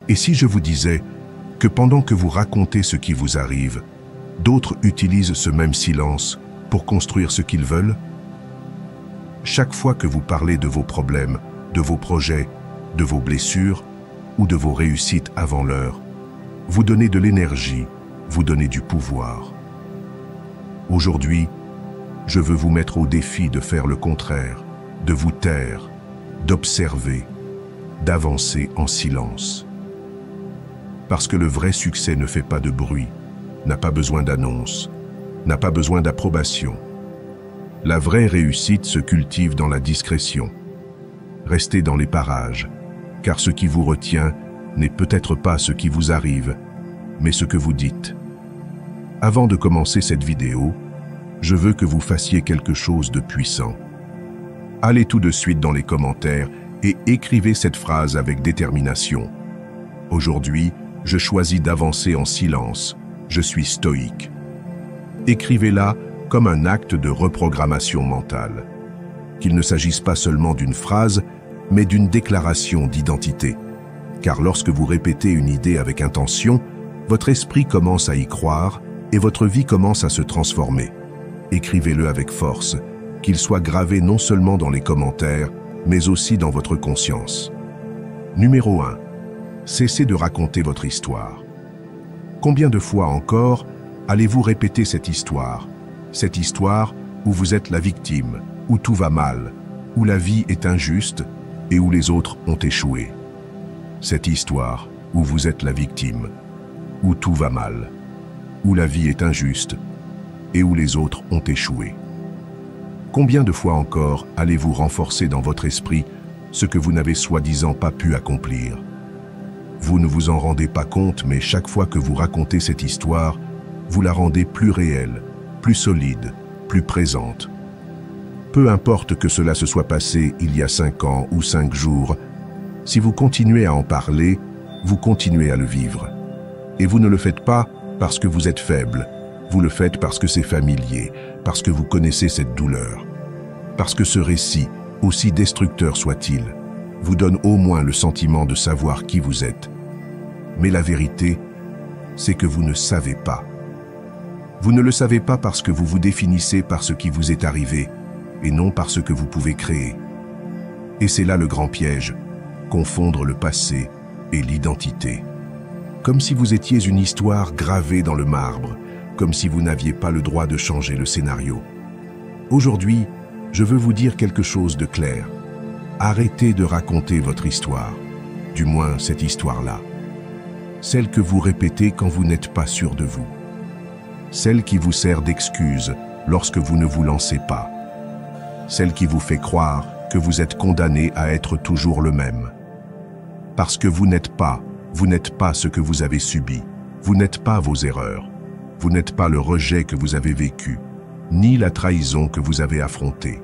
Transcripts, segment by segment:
Et si je vous disais que pendant que vous racontez ce qui vous arrive, d'autres utilisent ce même silence pour construire ce qu'ils veulent? Chaque fois que vous parlez de vos problèmes, de vos projets, de vos blessures ou de vos réussites avant l'heure, vous donnez de l'énergie, vous donnez du pouvoir. Aujourd'hui, je veux vous mettre au défi de faire le contraire, de vous taire, d'observer, d'avancer en silence. Parce que le vrai succès ne fait pas de bruit, n'a pas besoin d'annonce, n'a pas besoin d'approbation. La vraie réussite se cultive dans la discrétion. Restez dans les parages, car ce qui vous retient n'est peut-être pas ce qui vous arrive, mais ce que vous dites. Avant de commencer cette vidéo, je veux que vous fassiez quelque chose de puissant. Allez tout de suite dans les commentaires et écrivez cette phrase avec détermination. Aujourd'hui, je choisis d'avancer en silence. Je suis stoïque. Écrivez-la comme un acte de reprogrammation mentale. Qu'il ne s'agisse pas seulement d'une phrase, mais d'une déclaration d'identité. Car lorsque vous répétez une idée avec intention, votre esprit commence à y croire et votre vie commence à se transformer. Écrivez-le avec force, qu'il soit gravé non seulement dans les commentaires, mais aussi dans votre conscience. Numéro 1. Cessez de raconter votre histoire. Combien de fois encore allez-vous répéter cette histoire où vous êtes la victime, où tout va mal, où la vie est injuste et où les autres ont échoué. Cette histoire où vous êtes la victime, où tout va mal, où la vie est injuste et où les autres ont échoué. Combien de fois encore allez-vous renforcer dans votre esprit ce que vous n'avez soi-disant pas pu accomplir? Vous ne vous en rendez pas compte, mais chaque fois que vous racontez cette histoire, vous la rendez plus réelle, plus solide, plus présente. Peu importe que cela se soit passé il y a 5 ans ou 5 jours, si vous continuez à en parler, vous continuez à le vivre. Et vous ne le faites pas parce que vous êtes faible, vous le faites parce que c'est familier, parce que vous connaissez cette douleur. Parce que ce récit, aussi destructeur soit-il, vous donne au moins le sentiment de savoir qui vous êtes. Mais la vérité, c'est que vous ne savez pas. Vous ne le savez pas parce que vous vous définissez par ce qui vous est arrivé, et non par ce que vous pouvez créer. Et c'est là le grand piège, confondre le passé et l'identité. Comme si vous étiez une histoire gravée dans le marbre, comme si vous n'aviez pas le droit de changer le scénario. Aujourd'hui, je veux vous dire quelque chose de clair. Arrêtez de raconter votre histoire, du moins cette histoire-là. Celle que vous répétez quand vous n'êtes pas sûr de vous. Celle qui vous sert d'excuse lorsque vous ne vous lancez pas. Celle qui vous fait croire que vous êtes condamné à être toujours le même. Parce que vous n'êtes pas ce que vous avez subi. Vous n'êtes pas vos erreurs. Vous n'êtes pas le rejet que vous avez vécu, ni la trahison que vous avez affrontée.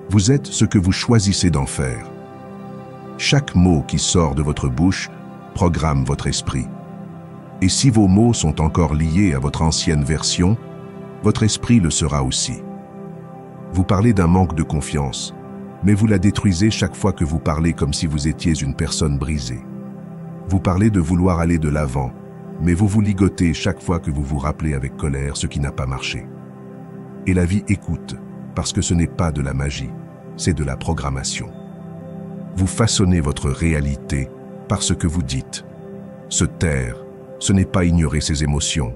Vous êtes ce que vous choisissez d'en faire. Chaque mot qui sort de votre bouche programme votre esprit. Et si vos mots sont encore liés à votre ancienne version, votre esprit le sera aussi. Vous parlez d'un manque de confiance, mais vous la détruisez chaque fois que vous parlez comme si vous étiez une personne brisée. Vous parlez de vouloir aller de l'avant, mais vous vous ligotez chaque fois que vous vous rappelez avec colère ce qui n'a pas marché. Et la vie écoute, parce que ce n'est pas de la magie, c'est de la programmation. Vous façonnez votre réalité par ce que vous dites. Se taire, ce n'est pas ignorer ses émotions,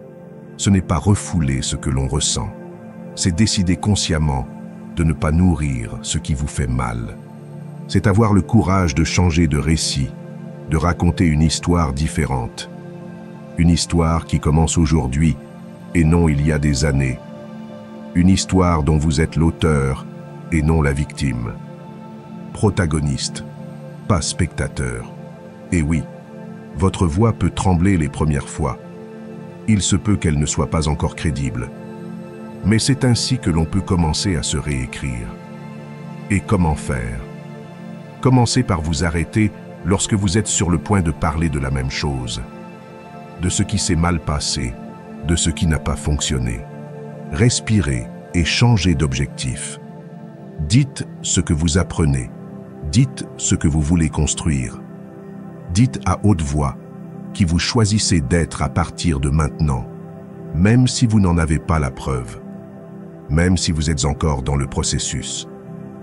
ce n'est pas refouler ce que l'on ressent. C'est décider consciemment de ne pas nourrir ce qui vous fait mal. C'est avoir le courage de changer de récit, de raconter une histoire différente. Une histoire qui commence aujourd'hui et non il y a des années. Une histoire dont vous êtes l'auteur et non la victime. Protagoniste, pas spectateur. Et oui, votre voix peut trembler les premières fois. Il se peut qu'elle ne soit pas encore crédible. Mais c'est ainsi que l'on peut commencer à se réécrire. Et comment faire? Commencez par vous arrêter lorsque vous êtes sur le point de parler de la même chose. De ce qui s'est mal passé, de ce qui n'a pas fonctionné. Respirez et changez d'objectif. Dites ce que vous apprenez. Dites ce que vous voulez construire. Dites à haute voix qui vous choisissez d'être à partir de maintenant, même si vous n'en avez pas la preuve, même si vous êtes encore dans le processus.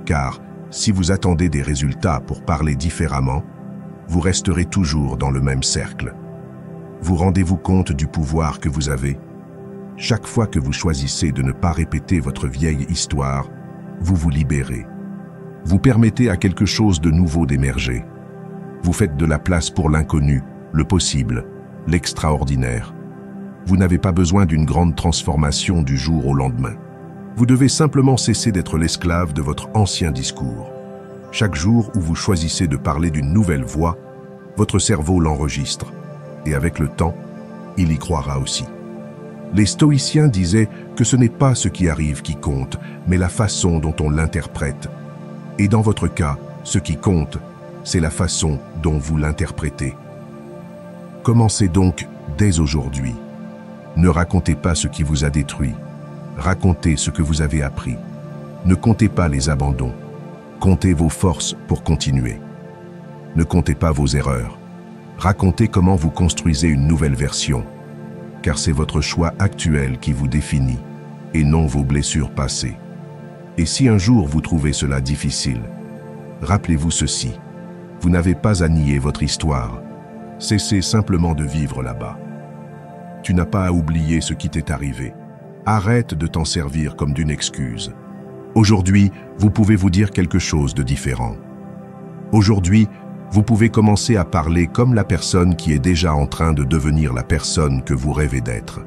Car si vous attendez des résultats pour parler différemment, vous resterez toujours dans le même cercle. Vous rendez-vous compte du pouvoir que vous avez? Chaque fois que vous choisissez de ne pas répéter votre vieille histoire, vous vous libérez. Vous permettez à quelque chose de nouveau d'émerger. Vous faites de la place pour l'inconnu, le possible, l'extraordinaire. Vous n'avez pas besoin d'une grande transformation du jour au lendemain. Vous devez simplement cesser d'être l'esclave de votre ancien discours. Chaque jour où vous choisissez de parler d'une nouvelle voix, votre cerveau l'enregistre. Et avec le temps, il y croira aussi. Les stoïciens disaient que ce n'est pas ce qui arrive qui compte, mais la façon dont on l'interprète. Et dans votre cas, ce qui compte, c'est la façon dont vous l'interprétez. Commencez donc dès aujourd'hui. Ne racontez pas ce qui vous a détruit. Racontez ce que vous avez appris. Ne comptez pas les abandons. Comptez vos forces pour continuer. Ne comptez pas vos erreurs. Racontez comment vous construisez une nouvelle version, car c'est votre choix actuel qui vous définit, et non vos blessures passées. Et si un jour vous trouvez cela difficile, rappelez-vous ceci. Vous n'avez pas à nier votre histoire. Cessez simplement de vivre là-bas. Tu n'as pas à oublier ce qui t'est arrivé. Arrête de t'en servir comme d'une excuse. Aujourd'hui, vous pouvez vous dire quelque chose de différent. Aujourd'hui, vous pouvez commencer à parler comme la personne qui est déjà en train de devenir la personne que vous rêvez d'être.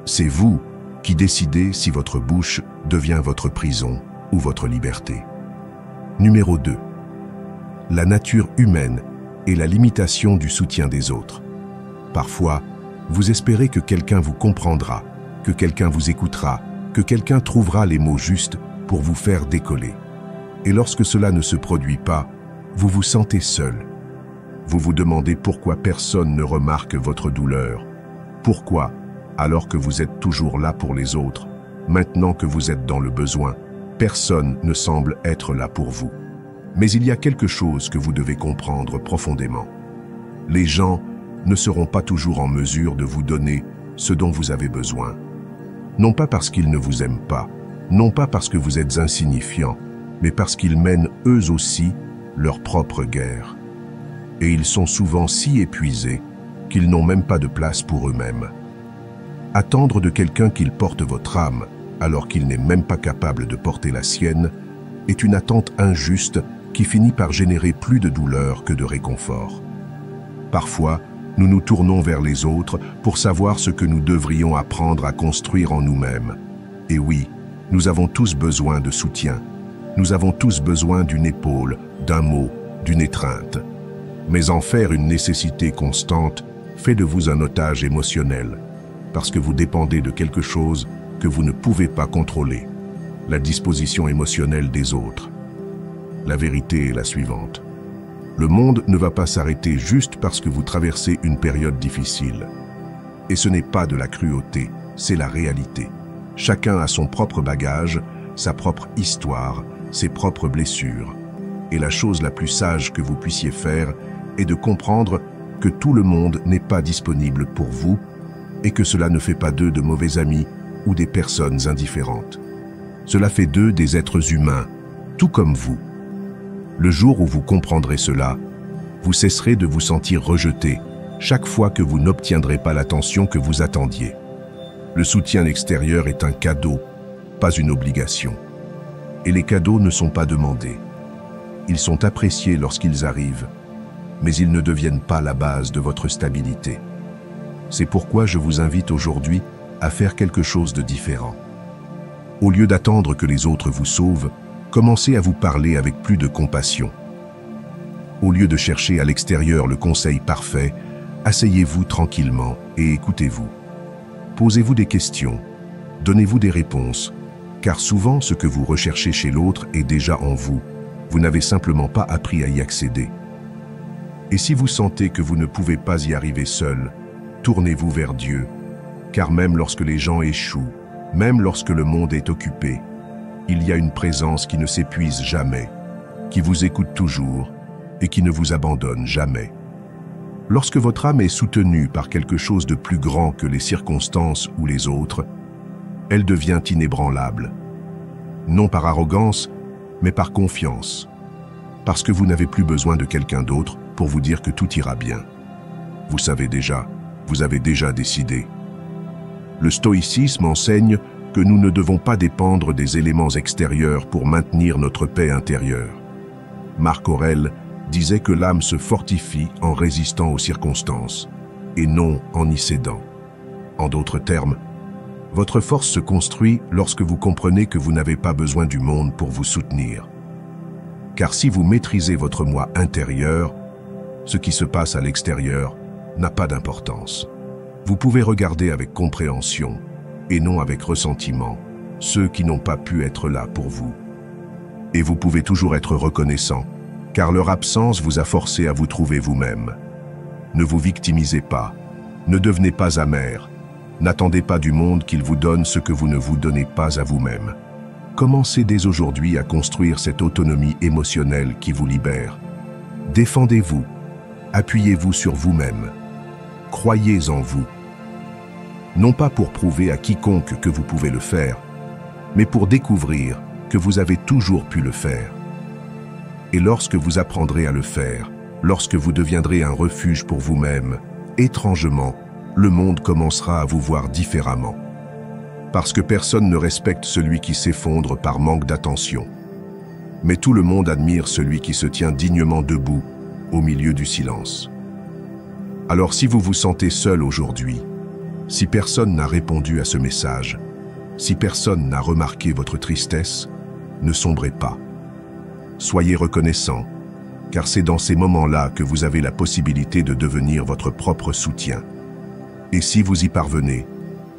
C'est vous qui décidez si votre bouche devient votre prison ou votre liberté. Numéro 2. La nature humaine et la limitation du soutien des autres. Parfois, vous espérez que quelqu'un vous comprendra, que quelqu'un vous écoutera, que quelqu'un trouvera les mots justes pour vous faire décoller. Et lorsque cela ne se produit pas, vous vous sentez seul. Vous vous demandez pourquoi personne ne remarque votre douleur. Pourquoi, alors que vous êtes toujours là pour les autres, maintenant que vous êtes dans le besoin, personne ne semble être là pour vous. Mais il y a quelque chose que vous devez comprendre profondément. Les gens ne seront pas toujours en mesure de vous donner ce dont vous avez besoin. Non pas parce qu'ils ne vous aiment pas, non pas parce que vous êtes insignifiant, mais parce qu'ils mènent eux aussi leur propre guerre. Et ils sont souvent si épuisés qu'ils n'ont même pas de place pour eux-mêmes. Attendre de quelqu'un qu'il porte votre âme, alors qu'il n'est même pas capable de porter la sienne, est une attente injuste qui finit par générer plus de douleur que de réconfort. Parfois, nous nous tournons vers les autres pour savoir ce que nous devrions apprendre à construire en nous-mêmes. Et oui, nous avons tous besoin de soutien. Nous avons tous besoin d'une épaule, d'un mot, d'une étreinte. Mais en faire une nécessité constante fait de vous un otage émotionnel, parce que vous dépendez de quelque chose que vous ne pouvez pas contrôler, la disposition émotionnelle des autres. La vérité est la suivante. Le monde ne va pas s'arrêter juste parce que vous traversez une période difficile. Et ce n'est pas de la cruauté, c'est la réalité. Chacun a son propre bagage, sa propre histoire, ses propres blessures. Et la chose la plus sage que vous puissiez faire est de comprendre que tout le monde n'est pas disponible pour vous et que cela ne fait pas d'eux de mauvais amis ou des personnes indifférentes. Cela fait d'eux des êtres humains, tout comme vous. Le jour où vous comprendrez cela, vous cesserez de vous sentir rejeté chaque fois que vous n'obtiendrez pas l'attention que vous attendiez. Le soutien extérieur est un cadeau, pas une obligation. Et les cadeaux ne sont pas demandés. Ils sont appréciés lorsqu'ils arrivent, mais ils ne deviennent pas la base de votre stabilité. C'est pourquoi je vous invite aujourd'hui à faire quelque chose de différent. Au lieu d'attendre que les autres vous sauvent, commencez à vous parler avec plus de compassion. Au lieu de chercher à l'extérieur le conseil parfait, asseyez-vous tranquillement et écoutez-vous. Posez-vous des questions, donnez-vous des réponses, car souvent ce que vous recherchez chez l'autre est déjà en vous. Vous n'avez simplement pas appris à y accéder. Et si vous sentez que vous ne pouvez pas y arriver seul, tournez-vous vers Dieu, car même lorsque les gens échouent, même lorsque le monde est occupé, il y a une présence qui ne s'épuise jamais, qui vous écoute toujours et qui ne vous abandonne jamais. Lorsque votre âme est soutenue par quelque chose de plus grand que les circonstances ou les autres, elle devient inébranlable. Non par arrogance, mais par confiance. Parce que vous n'avez plus besoin de quelqu'un d'autre pour vous dire que tout ira bien. Vous savez déjà, vous avez déjà décidé. Le stoïcisme enseigne que nous ne devons pas dépendre des éléments extérieurs pour maintenir notre paix intérieure. Marc Aurèle disait que l'âme se fortifie en résistant aux circonstances, et non en y cédant. En d'autres termes, votre force se construit lorsque vous comprenez que vous n'avez pas besoin du monde pour vous soutenir. Car si vous maîtrisez votre moi intérieur, ce qui se passe à l'extérieur n'a pas d'importance. Vous pouvez regarder avec compréhension, et non avec ressentiment, ceux qui n'ont pas pu être là pour vous. Et vous pouvez toujours être reconnaissant, car leur absence vous a forcé à vous trouver vous-même. Ne vous victimisez pas, ne devenez pas amer, n'attendez pas du monde qu'il vous donne ce que vous ne vous donnez pas à vous-même. Commencez dès aujourd'hui à construire cette autonomie émotionnelle qui vous libère. Défendez-vous, appuyez-vous sur vous-même, croyez en vous. Non pas pour prouver à quiconque que vous pouvez le faire, mais pour découvrir que vous avez toujours pu le faire. Et lorsque vous apprendrez à le faire, lorsque vous deviendrez un refuge pour vous-même, étrangement, le monde commencera à vous voir différemment. Parce que personne ne respecte celui qui s'effondre par manque d'attention. Mais tout le monde admire celui qui se tient dignement debout, au milieu du silence. Alors si vous vous sentez seul aujourd'hui, si personne n'a répondu à ce message, si personne n'a remarqué votre tristesse, ne sombrez pas. Soyez reconnaissant, car c'est dans ces moments-là que vous avez la possibilité de devenir votre propre soutien. Et si vous y parvenez,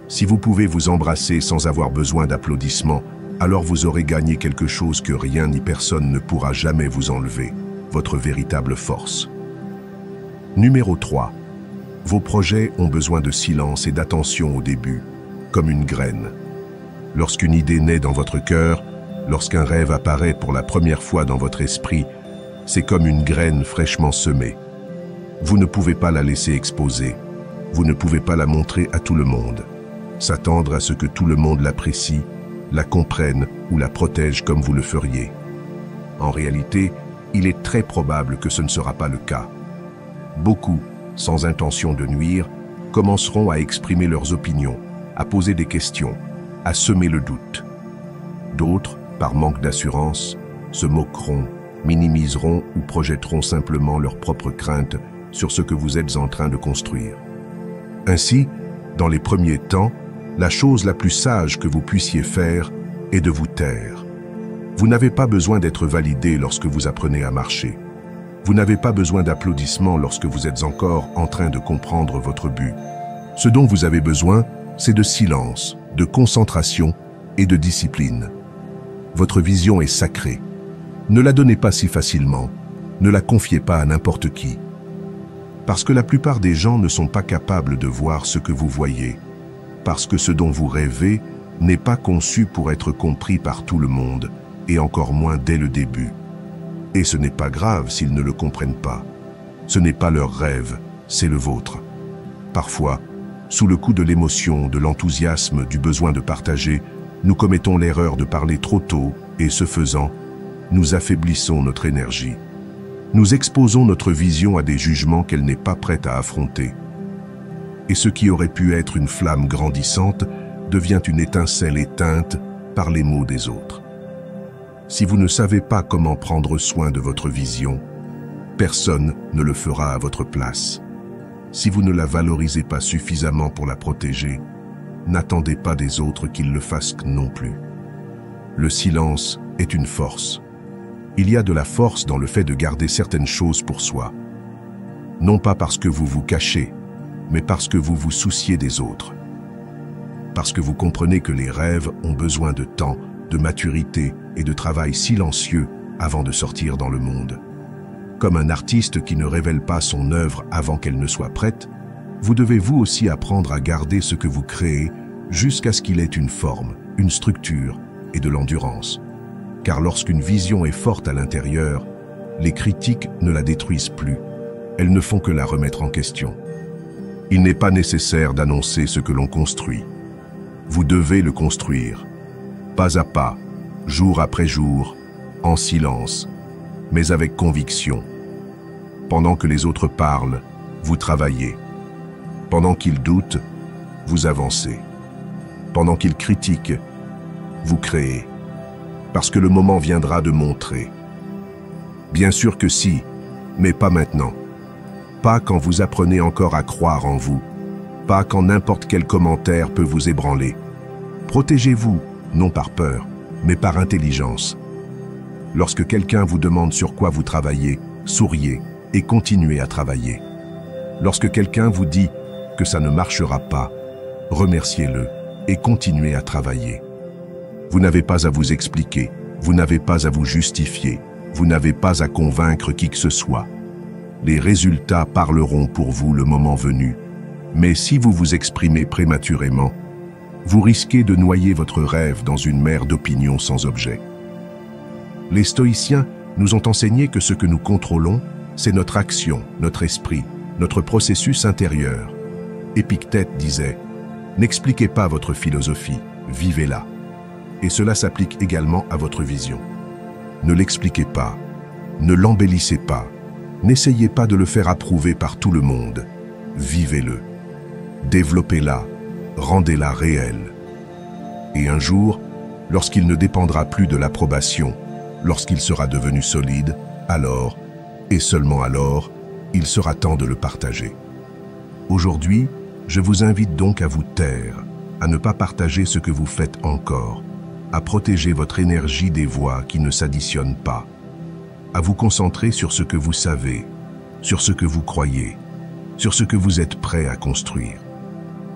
si vous pouvez vous embrasser sans avoir besoin d'applaudissements, alors vous aurez gagné quelque chose que rien ni personne ne pourra jamais vous enlever, votre véritable force. Numéro 3. Vos projets ont besoin de silence et d'attention au début, comme une graine. Lorsqu'une idée naît dans votre cœur, lorsqu'un rêve apparaît pour la première fois dans votre esprit, c'est comme une graine fraîchement semée. Vous ne pouvez pas la laisser exposer, vous ne pouvez pas la montrer à tout le monde, s'attendre à ce que tout le monde l'apprécie, la comprenne ou la protège comme vous le feriez. En réalité, il est très probable que ce ne sera pas le cas. Beaucoup, sans intention de nuire, commenceront à exprimer leurs opinions, à poser des questions, à semer le doute. D'autres, par manque d'assurance, se moqueront, minimiseront ou projetteront simplement leurs propres craintes sur ce que vous êtes en train de construire. Ainsi, dans les premiers temps, la chose la plus sage que vous puissiez faire est de vous taire. Vous n'avez pas besoin d'être validé lorsque vous apprenez à marcher. Vous n'avez pas besoin d'applaudissements lorsque vous êtes encore en train de comprendre votre but. Ce dont vous avez besoin, c'est de silence, de concentration et de discipline. Votre vision est sacrée. Ne la donnez pas si facilement, ne la confiez pas à n'importe qui. Parce que la plupart des gens ne sont pas capables de voir ce que vous voyez. Parce que ce dont vous rêvez n'est pas conçu pour être compris par tout le monde, et encore moins dès le début. Et ce n'est pas grave s'ils ne le comprennent pas. Ce n'est pas leur rêve, c'est le vôtre. Parfois, sous le coup de l'émotion, de l'enthousiasme, du besoin de partager, nous commettons l'erreur de parler trop tôt et, ce faisant, nous affaiblissons notre énergie. Nous exposons notre vision à des jugements qu'elle n'est pas prête à affronter. Et ce qui aurait pu être une flamme grandissante devient une étincelle éteinte par les mots des autres. Si vous ne savez pas comment prendre soin de votre vision, personne ne le fera à votre place. Si vous ne la valorisez pas suffisamment pour la protéger, n'attendez pas des autres qu'ils le fassent non plus. Le silence est une force. Il y a de la force dans le fait de garder certaines choses pour soi. Non pas parce que vous vous cachez, mais parce que vous vous souciez des autres. Parce que vous comprenez que les rêves ont besoin de temps, de maturité et de travail silencieux avant de sortir dans le monde. Comme un artiste qui ne révèle pas son œuvre avant qu'elle ne soit prête, vous devez vous aussi apprendre à garder ce que vous créez jusqu'à ce qu'il ait une forme, une structure et de l'endurance. Car lorsqu'une vision est forte à l'intérieur, les critiques ne la détruisent plus. elles ne font que la remettre en question. Il n'est pas nécessaire d'annoncer ce que l'on construit. Vous devez le construire, pas à pas, jour après jour, en silence, mais avec conviction. Pendant que les autres parlent, vous travaillez. Pendant qu'ils doutent, vous avancez. Pendant qu'ils critiquent, vous créez. Parce que le moment viendra de montrer. Bien sûr que si, mais pas maintenant. Pas quand vous apprenez encore à croire en vous. Pas quand n'importe quel commentaire peut vous ébranler. Protégez-vous, non par peur, mais par intelligence. Lorsque quelqu'un vous demande sur quoi vous travaillez, souriez et continuez à travailler. Lorsque quelqu'un vous dit que ça ne marchera pas, remerciez-le et continuez à travailler. Vous n'avez pas à vous expliquer, vous n'avez pas à vous justifier, vous n'avez pas à convaincre qui que ce soit. Les résultats parleront pour vous le moment venu. Mais si vous vous exprimez prématurément, vous risquez de noyer votre rêve dans une mer d'opinions sans objet. Les stoïciens nous ont enseigné que ce que nous contrôlons, c'est notre action, notre esprit, notre processus intérieur. Épictète disait « N'expliquez pas votre philosophie, vivez-la ». Et cela s'applique également à votre vision. Ne l'expliquez pas, ne l'embellissez pas, n'essayez pas de le faire approuver par tout le monde. Vivez-le, développez-la, rendez-la réelle. Et un jour, lorsqu'il ne dépendra plus de l'approbation, lorsqu'il sera devenu solide, alors, et seulement alors, il sera temps de le partager. Aujourd'hui, je vous invite donc à vous taire, à ne pas partager ce que vous faites encore, à protéger votre énergie des voix qui ne s'additionnent pas, à vous concentrer sur ce que vous savez, sur ce que vous croyez, sur ce que vous êtes prêt à construire.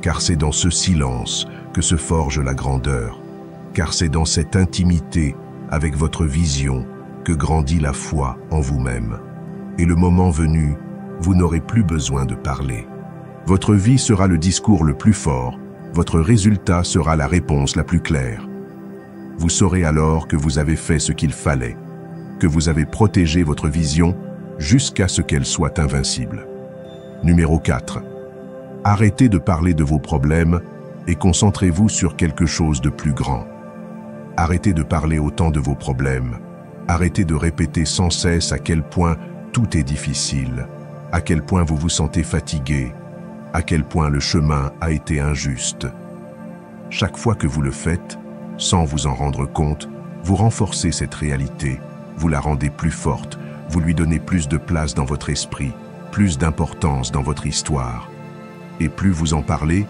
Car c'est dans ce silence que se forge la grandeur, car c'est dans cette intimité avec votre vision que grandit la foi en vous-même. Et le moment venu, vous n'aurez plus besoin de parler. Votre vie sera le discours le plus fort, votre résultat sera la réponse la plus claire. Vous saurez alors que vous avez fait ce qu'il fallait, que vous avez protégé votre vision jusqu'à ce qu'elle soit invincible. Numéro 4. Arrêtez de parler de vos problèmes et concentrez-vous sur quelque chose de plus grand. Arrêtez de parler autant de vos problèmes. Arrêtez de répéter sans cesse à quel point tout est difficile, à quel point vous vous sentez fatigué, à quel point le chemin a été injuste. Chaque fois que vous le faites, sans vous en rendre compte, vous renforcez cette réalité, vous la rendez plus forte, vous lui donnez plus de place dans votre esprit, plus d'importance dans votre histoire. Et plus vous en parlez,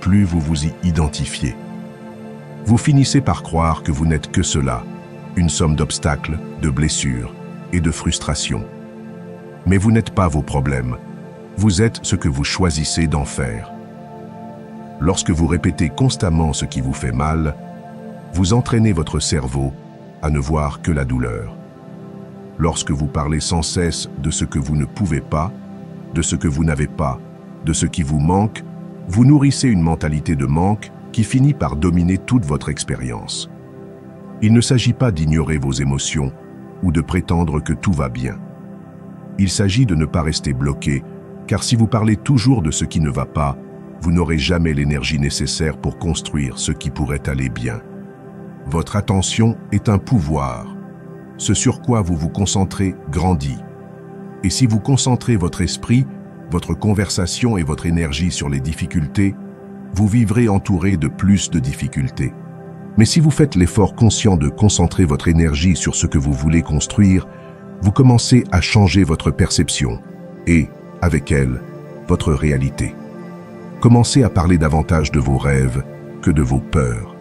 plus vous vous y identifiez. Vous finissez par croire que vous n'êtes que cela, une somme d'obstacles, de blessures et de frustrations. Mais vous n'êtes pas vos problèmes, vous êtes ce que vous choisissez d'en faire. Lorsque vous répétez constamment ce qui vous fait mal, vous entraînez votre cerveau à ne voir que la douleur. Lorsque vous parlez sans cesse de ce que vous ne pouvez pas, de ce que vous n'avez pas, de ce qui vous manque, vous nourrissez une mentalité de manque qui finit par dominer toute votre expérience. Il ne s'agit pas d'ignorer vos émotions ou de prétendre que tout va bien. Il s'agit de ne pas rester bloqué, car si vous parlez toujours de ce qui ne va pas, vous n'aurez jamais l'énergie nécessaire pour construire ce qui pourrait aller bien. Votre attention est un pouvoir. Ce sur quoi vous vous concentrez grandit. Et si vous concentrez votre esprit, votre conversation et votre énergie sur les difficultés, vous vivrez entouré de plus de difficultés. Mais si vous faites l'effort conscient de concentrer votre énergie sur ce que vous voulez construire, vous commencez à changer votre perception et, avec elle, votre réalité. Commencez à parler davantage de vos rêves que de vos peurs,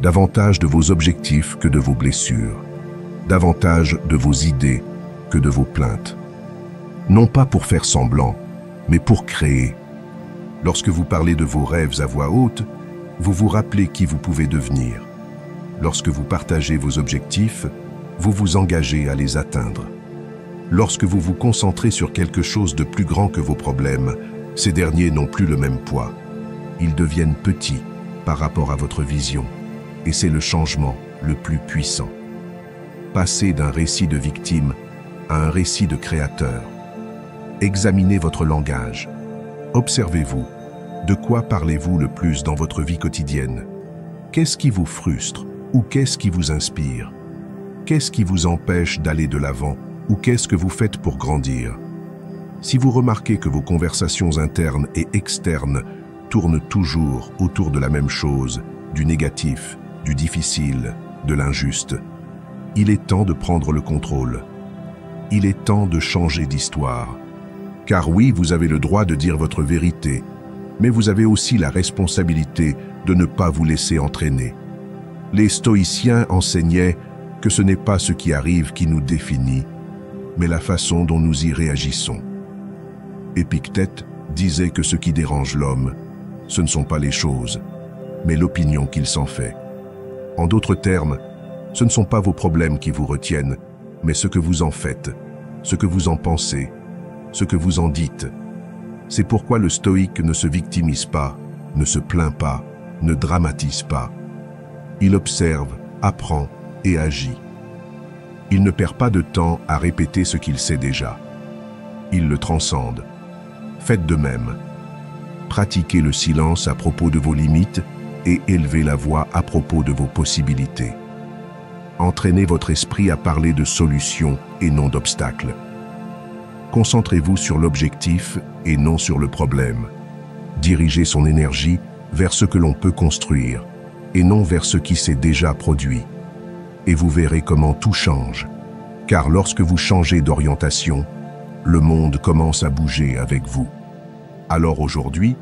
davantage de vos objectifs que de vos blessures, davantage de vos idées que de vos plaintes. Non pas pour faire semblant, mais pour créer. Lorsque vous parlez de vos rêves à voix haute, vous vous rappelez qui vous pouvez devenir. Lorsque vous partagez vos objectifs, vous vous engagez à les atteindre. Lorsque vous vous concentrez sur quelque chose de plus grand que vos problèmes, ces derniers n'ont plus le même poids. Ils deviennent petits par rapport à votre vision, et c'est le changement le plus puissant. Passer d'un récit de victime à un récit de créateur. Examinez votre langage. Observez-vous. De quoi parlez-vous le plus dans votre vie quotidienne? Qu'est-ce qui vous frustre ou qu'est-ce qui vous inspire? Qu'est-ce qui vous empêche d'aller de l'avant ou qu'est-ce que vous faites pour grandir? Si vous remarquez que vos conversations internes et externes tournent toujours autour de la même chose, du négatif, du difficile, de l'injuste, il est temps de prendre le contrôle. Il est temps de changer d'histoire. Car oui, vous avez le droit de dire votre vérité, mais vous avez aussi la responsabilité de ne pas vous laisser entraîner. Les stoïciens enseignaient que ce n'est pas ce qui arrive qui nous définit, mais la façon dont nous y réagissons. Épictète disait que ce qui dérange l'homme, ce ne sont pas les choses, mais l'opinion qu'il s'en fait. En d'autres termes, ce ne sont pas vos problèmes qui vous retiennent, mais ce que vous en faites, ce que vous en pensez, ce que vous en dites. C'est pourquoi le stoïque ne se victimise pas, ne se plaint pas, ne dramatise pas. Il observe, apprend et agit. Il ne perd pas de temps à répéter ce qu'il sait déjà. Il le transcende. Faites de même. Pratiquez le silence à propos de vos limites et élevez la voix à propos de vos possibilités. Entraînez votre esprit à parler de solutions et non d'obstacles. Concentrez-vous sur l'objectif et non sur le problème. Dirigez son énergie vers ce que l'on peut construire et non vers ce qui s'est déjà produit. Et vous verrez comment tout change. Car lorsque vous changez d'orientation, le monde commence à bouger avec vous. Alors aujourd'hui,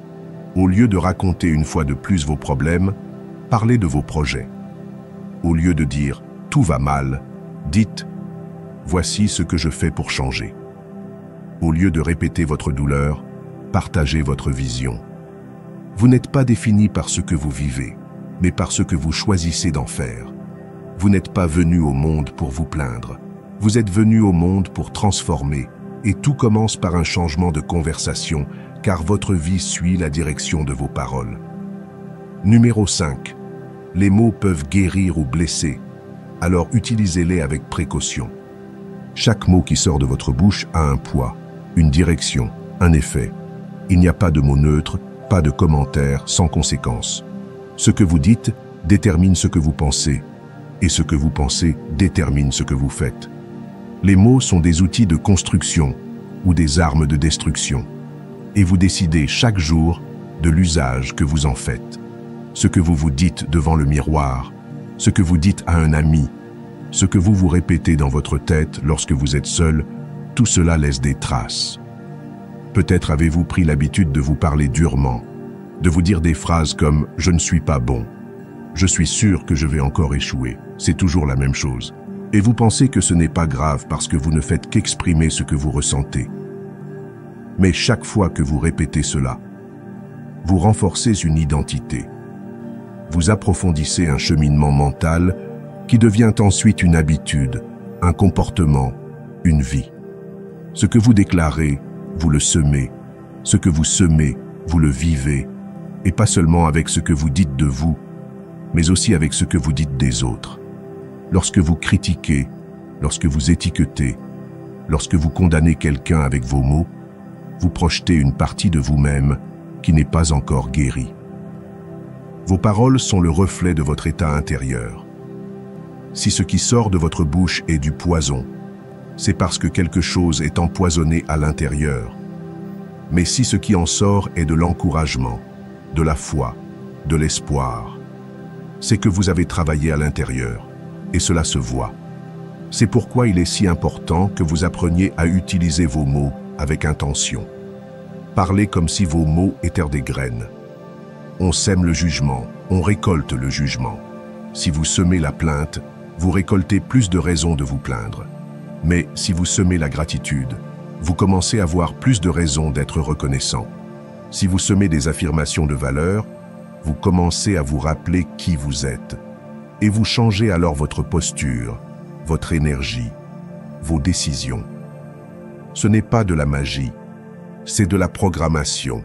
au lieu de raconter une fois de plus vos problèmes, parlez de vos projets. Au lieu de dire « tout va mal », dites « voici ce que je fais pour changer ». Au lieu de répéter votre douleur, partagez votre vision. Vous n'êtes pas défini par ce que vous vivez, mais par ce que vous choisissez d'en faire. Vous n'êtes pas venu au monde pour vous plaindre. Vous êtes venu au monde pour transformer, et tout commence par un changement de conversation, car votre vie suit la direction de vos paroles. Numéro 5. Les mots peuvent guérir ou blesser, alors utilisez-les avec précaution. Chaque mot qui sort de votre bouche a un poids, une direction, un effet. Il n'y a pas de mots neutres, pas de commentaires sans conséquence. Ce que vous dites détermine ce que vous pensez, et ce que vous pensez détermine ce que vous faites. Les mots sont des outils de construction ou des armes de destruction, et vous décidez chaque jour de l'usage que vous en faites. Ce que vous vous dites devant le miroir, ce que vous dites à un ami, ce que vous vous répétez dans votre tête lorsque vous êtes seul, tout cela laisse des traces. Peut-être avez-vous pris l'habitude de vous parler durement, de vous dire des phrases comme « je ne suis pas bon »,« je suis sûr que je vais encore échouer », c'est toujours la même chose. Et vous pensez que ce n'est pas grave parce que vous ne faites qu'exprimer ce que vous ressentez. Mais chaque fois que vous répétez cela, vous renforcez une identité. Vous approfondissez un cheminement mental qui devient ensuite une habitude, un comportement, une vie. Ce que vous déclarez, vous le semez. Ce que vous semez, vous le vivez. Et pas seulement avec ce que vous dites de vous, mais aussi avec ce que vous dites des autres. Lorsque vous critiquez, lorsque vous étiquetez, lorsque vous condamnez quelqu'un avec vos mots, vous projetez une partie de vous-même qui n'est pas encore guérie. Vos paroles sont le reflet de votre état intérieur. Si ce qui sort de votre bouche est du poison, c'est parce que quelque chose est empoisonné à l'intérieur. Mais si ce qui en sort est de l'encouragement, de la foi, de l'espoir, c'est que vous avez travaillé à l'intérieur, et cela se voit. C'est pourquoi il est si important que vous appreniez à utiliser vos mots avec intention. Parlez comme si vos mots étaient des graines. On sème le jugement, on récolte le jugement. Si vous semez la plainte, vous récoltez plus de raisons de vous plaindre. Mais si vous semez la gratitude, vous commencez à avoir plus de raisons d'être reconnaissant. Si vous semez des affirmations de valeur, vous commencez à vous rappeler qui vous êtes. Et vous changez alors votre posture, votre énergie, vos décisions. Ce n'est pas de la magie, c'est de la programmation,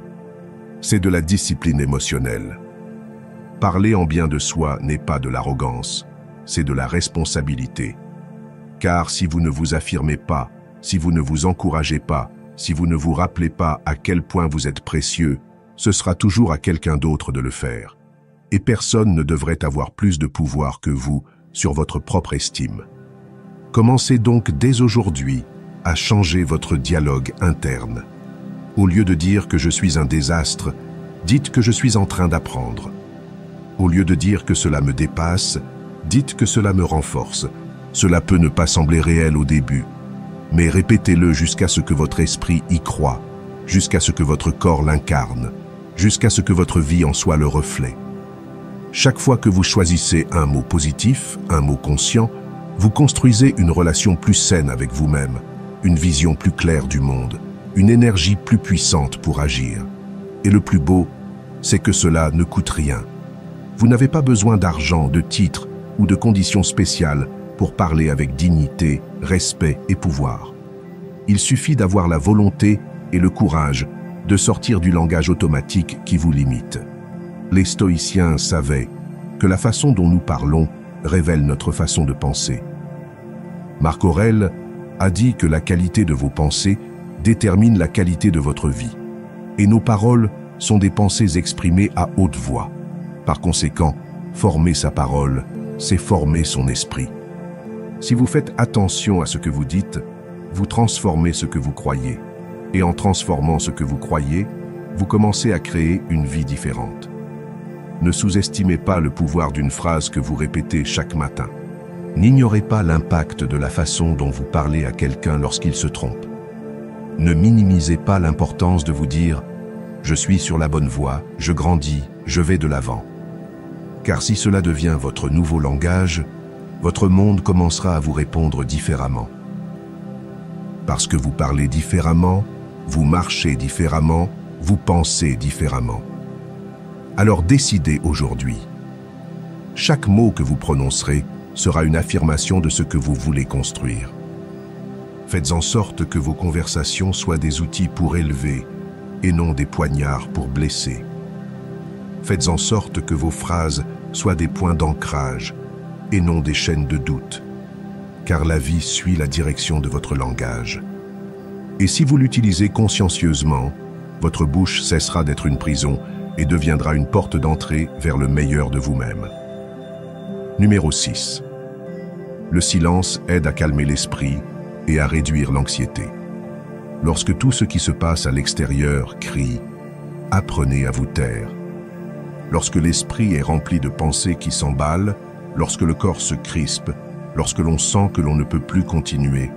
c'est de la discipline émotionnelle. Parler en bien de soi n'est pas de l'arrogance, c'est de la responsabilité. Car si vous ne vous affirmez pas, si vous ne vous encouragez pas, Si vous ne vous rappelez pas à quel point vous êtes précieux, ce sera toujours à quelqu'un d'autre de le faire. Et personne ne devrait avoir plus de pouvoir que vous sur votre propre estime. Commencez donc dès aujourd'hui à changer votre dialogue interne. Au lieu de dire que je suis un désastre, dites que je suis en train d'apprendre. Au lieu de dire que cela me dépasse, dites que cela me renforce. Cela peut ne pas sembler réel au début, mais répétez-le jusqu'à ce que votre esprit y croit, jusqu'à ce que votre corps l'incarne, jusqu'à ce que votre vie en soit le reflet. Chaque fois que vous choisissez un mot positif, un mot conscient, vous construisez une relation plus saine avec vous-même, une vision plus claire du monde, une énergie plus puissante pour agir. Et le plus beau, c'est que cela ne coûte rien. Vous n'avez pas besoin d'argent, de titres ou de conditions spéciales pour parler avec dignité, respect et pouvoir. Il suffit d'avoir la volonté et le courage de sortir du langage automatique qui vous limite. Les stoïciens savaient que la façon dont nous parlons révèle notre façon de penser. Marc Aurèle a dit que la qualité de vos pensées détermine la qualité de votre vie. Et nos paroles sont des pensées exprimées à haute voix. Par conséquent, former sa parole, c'est former son esprit. Si vous faites attention à ce que vous dites, vous transformez ce que vous croyez. Et en transformant ce que vous croyez, vous commencez à créer une vie différente. Ne sous-estimez pas le pouvoir d'une phrase que vous répétez chaque matin. N'ignorez pas l'impact de la façon dont vous parlez à quelqu'un lorsqu'il se trompe. Ne minimisez pas l'importance de vous dire « Je suis sur la bonne voie, je grandis, je vais de l'avant ». Car si cela devient votre nouveau langage, votre monde commencera à vous répondre différemment. Parce que vous parlez différemment, vous marchez différemment, vous pensez différemment. Alors décidez aujourd'hui. Chaque mot que vous prononcerez sera une affirmation de ce que vous voulez construire. Faites en sorte que vos conversations soient des outils pour élever et non des poignards pour blesser. Faites en sorte que vos phrases soient des points d'ancrage et non des chaînes de doute, car la vie suit la direction de votre langage. Et si vous l'utilisez consciencieusement, votre bouche cessera d'être une prison et deviendra une porte d'entrée vers le meilleur de vous-même. Numéro 6. Le silence aide à calmer l'esprit et à réduire l'anxiété. Lorsque tout ce qui se passe à l'extérieur crie, apprenez à vous taire. Lorsque l'esprit est rempli de pensées qui s'emballent, lorsque le corps se crispe, lorsque l'on sent que l'on ne peut plus continuer,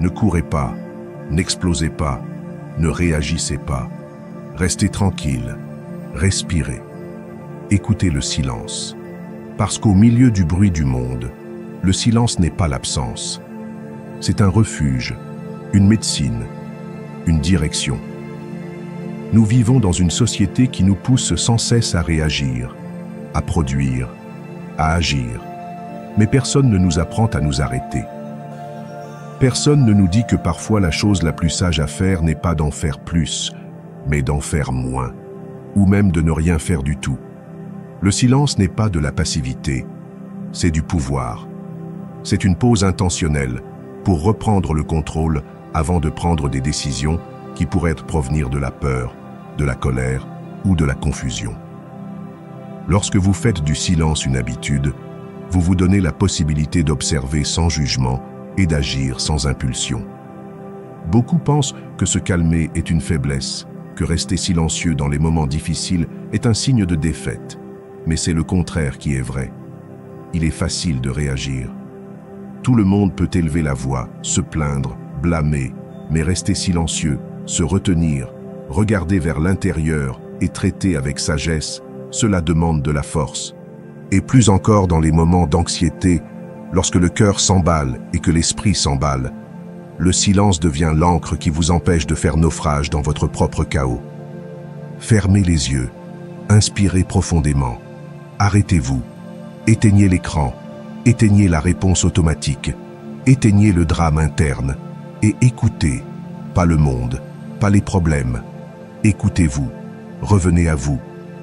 ne courez pas, n'explosez pas, ne réagissez pas. Restez tranquille, respirez. Écoutez le silence. Parce qu'au milieu du bruit du monde, le silence n'est pas l'absence. C'est un refuge, une médecine, une direction. Nous vivons dans une société qui nous pousse sans cesse à réagir, à produire, à agir. Mais personne ne nous apprend à nous arrêter. Personne ne nous dit que parfois la chose la plus sage à faire n'est pas d'en faire plus, mais d'en faire moins, ou même de ne rien faire du tout. Le silence n'est pas de la passivité, c'est du pouvoir. C'est une pause intentionnelle pour reprendre le contrôle avant de prendre des décisions qui pourraient provenir de la peur, de la colère ou de la confusion. Lorsque vous faites du silence une habitude, vous vous donnez la possibilité d'observer sans jugement et d'agir sans impulsion. Beaucoup pensent que se calmer est une faiblesse, que rester silencieux dans les moments difficiles est un signe de défaite. Mais c'est le contraire qui est vrai. Il est facile de réagir. Tout le monde peut élever la voix, se plaindre, blâmer, mais rester silencieux, se retenir, regarder vers l'intérieur et traiter avec sagesse, cela demande de la force. Et plus encore dans les moments d'anxiété, lorsque le cœur s'emballe et que l'esprit s'emballe, le silence devient l'encre qui vous empêche de faire naufrage dans votre propre chaos. Fermez les yeux, inspirez profondément, arrêtez-vous, éteignez l'écran, éteignez la réponse automatique, éteignez le drame interne et écoutez, pas le monde, pas les problèmes. Écoutez-vous, revenez à vous,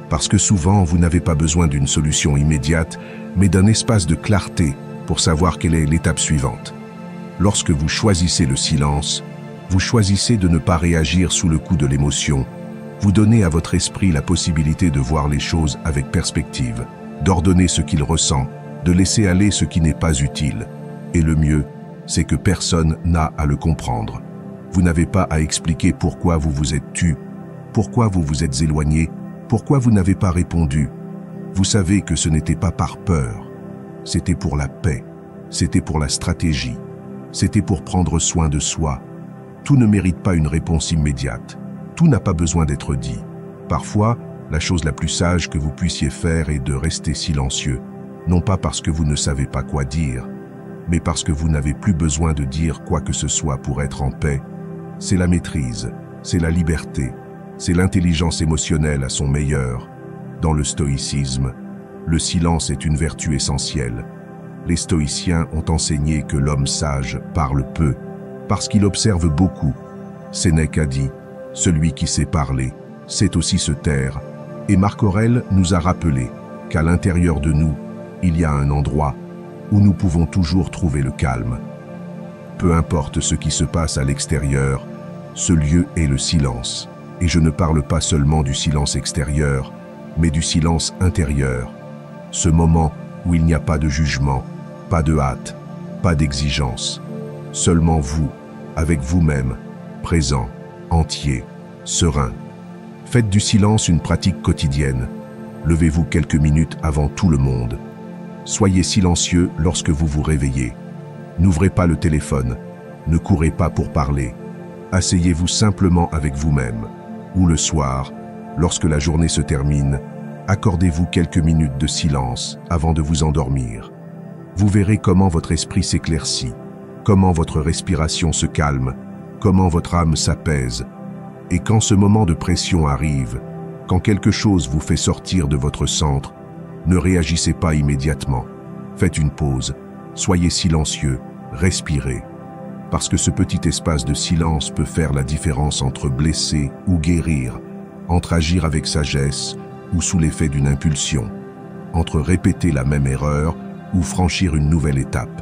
parce que souvent vous n'avez pas besoin d'une solution immédiate, mais d'un espace de clarté pour savoir quelle est l'étape suivante. Lorsque vous choisissez le silence, Vous choisissez de ne pas réagir sous le coup de l'émotion. Vous donnez à votre esprit la possibilité de voir les choses avec perspective, d'ordonner ce qu'il ressent, de laisser aller ce qui n'est pas utile. Et le mieux, c'est que personne n'a à le comprendre. Vous n'avez pas à expliquer pourquoi vous vous êtes tu, pourquoi vous vous êtes éloigné, pourquoi vous n'avez pas répondu. Vous savez que ce n'était pas par peur, c'était pour la paix, c'était pour la stratégie, c'était pour prendre soin de soi. Tout ne mérite pas une réponse immédiate, tout n'a pas besoin d'être dit. Parfois, la chose la plus sage que vous puissiez faire est de rester silencieux, non pas parce que vous ne savez pas quoi dire, mais parce que vous n'avez plus besoin de dire quoi que ce soit pour être en paix. C'est la maîtrise, c'est la liberté, c'est l'intelligence émotionnelle à son meilleur. Dans le stoïcisme, le silence est une vertu essentielle. Les stoïciens ont enseigné que l'homme sage parle peu, parce qu'il observe beaucoup. Sénèque a dit « Celui qui sait parler, sait aussi se taire », et Marc Aurèle nous a rappelé qu'à l'intérieur de nous, il y a un endroit où nous pouvons toujours trouver le calme. Peu importe ce qui se passe à l'extérieur, ce lieu est le silence. Et je ne parle pas seulement du silence extérieur, mais du silence intérieur. Ce moment où il n'y a pas de jugement, pas de hâte, pas d'exigence. Seulement vous, avec vous-même, présent, entier, serein. Faites du silence une pratique quotidienne. Levez-vous quelques minutes avant tout le monde. Soyez silencieux lorsque vous vous réveillez. N'ouvrez pas le téléphone, ne courez pas pour parler. Asseyez-vous simplement avec vous-même. Ou le soir, lorsque la journée se termine, accordez-vous quelques minutes de silence avant de vous endormir. Vous verrez comment votre esprit s'éclaircit, comment votre respiration se calme, comment votre âme s'apaise. Et quand ce moment de pression arrive, quand quelque chose vous fait sortir de votre centre, ne réagissez pas immédiatement. Faites une pause, soyez silencieux, respirez. Parce que ce petit espace de silence peut faire la différence entre blesser ou guérir, entre agir avec sagesse ou sous l'effet d'une impulsion, entre répéter la même erreur ou franchir une nouvelle étape.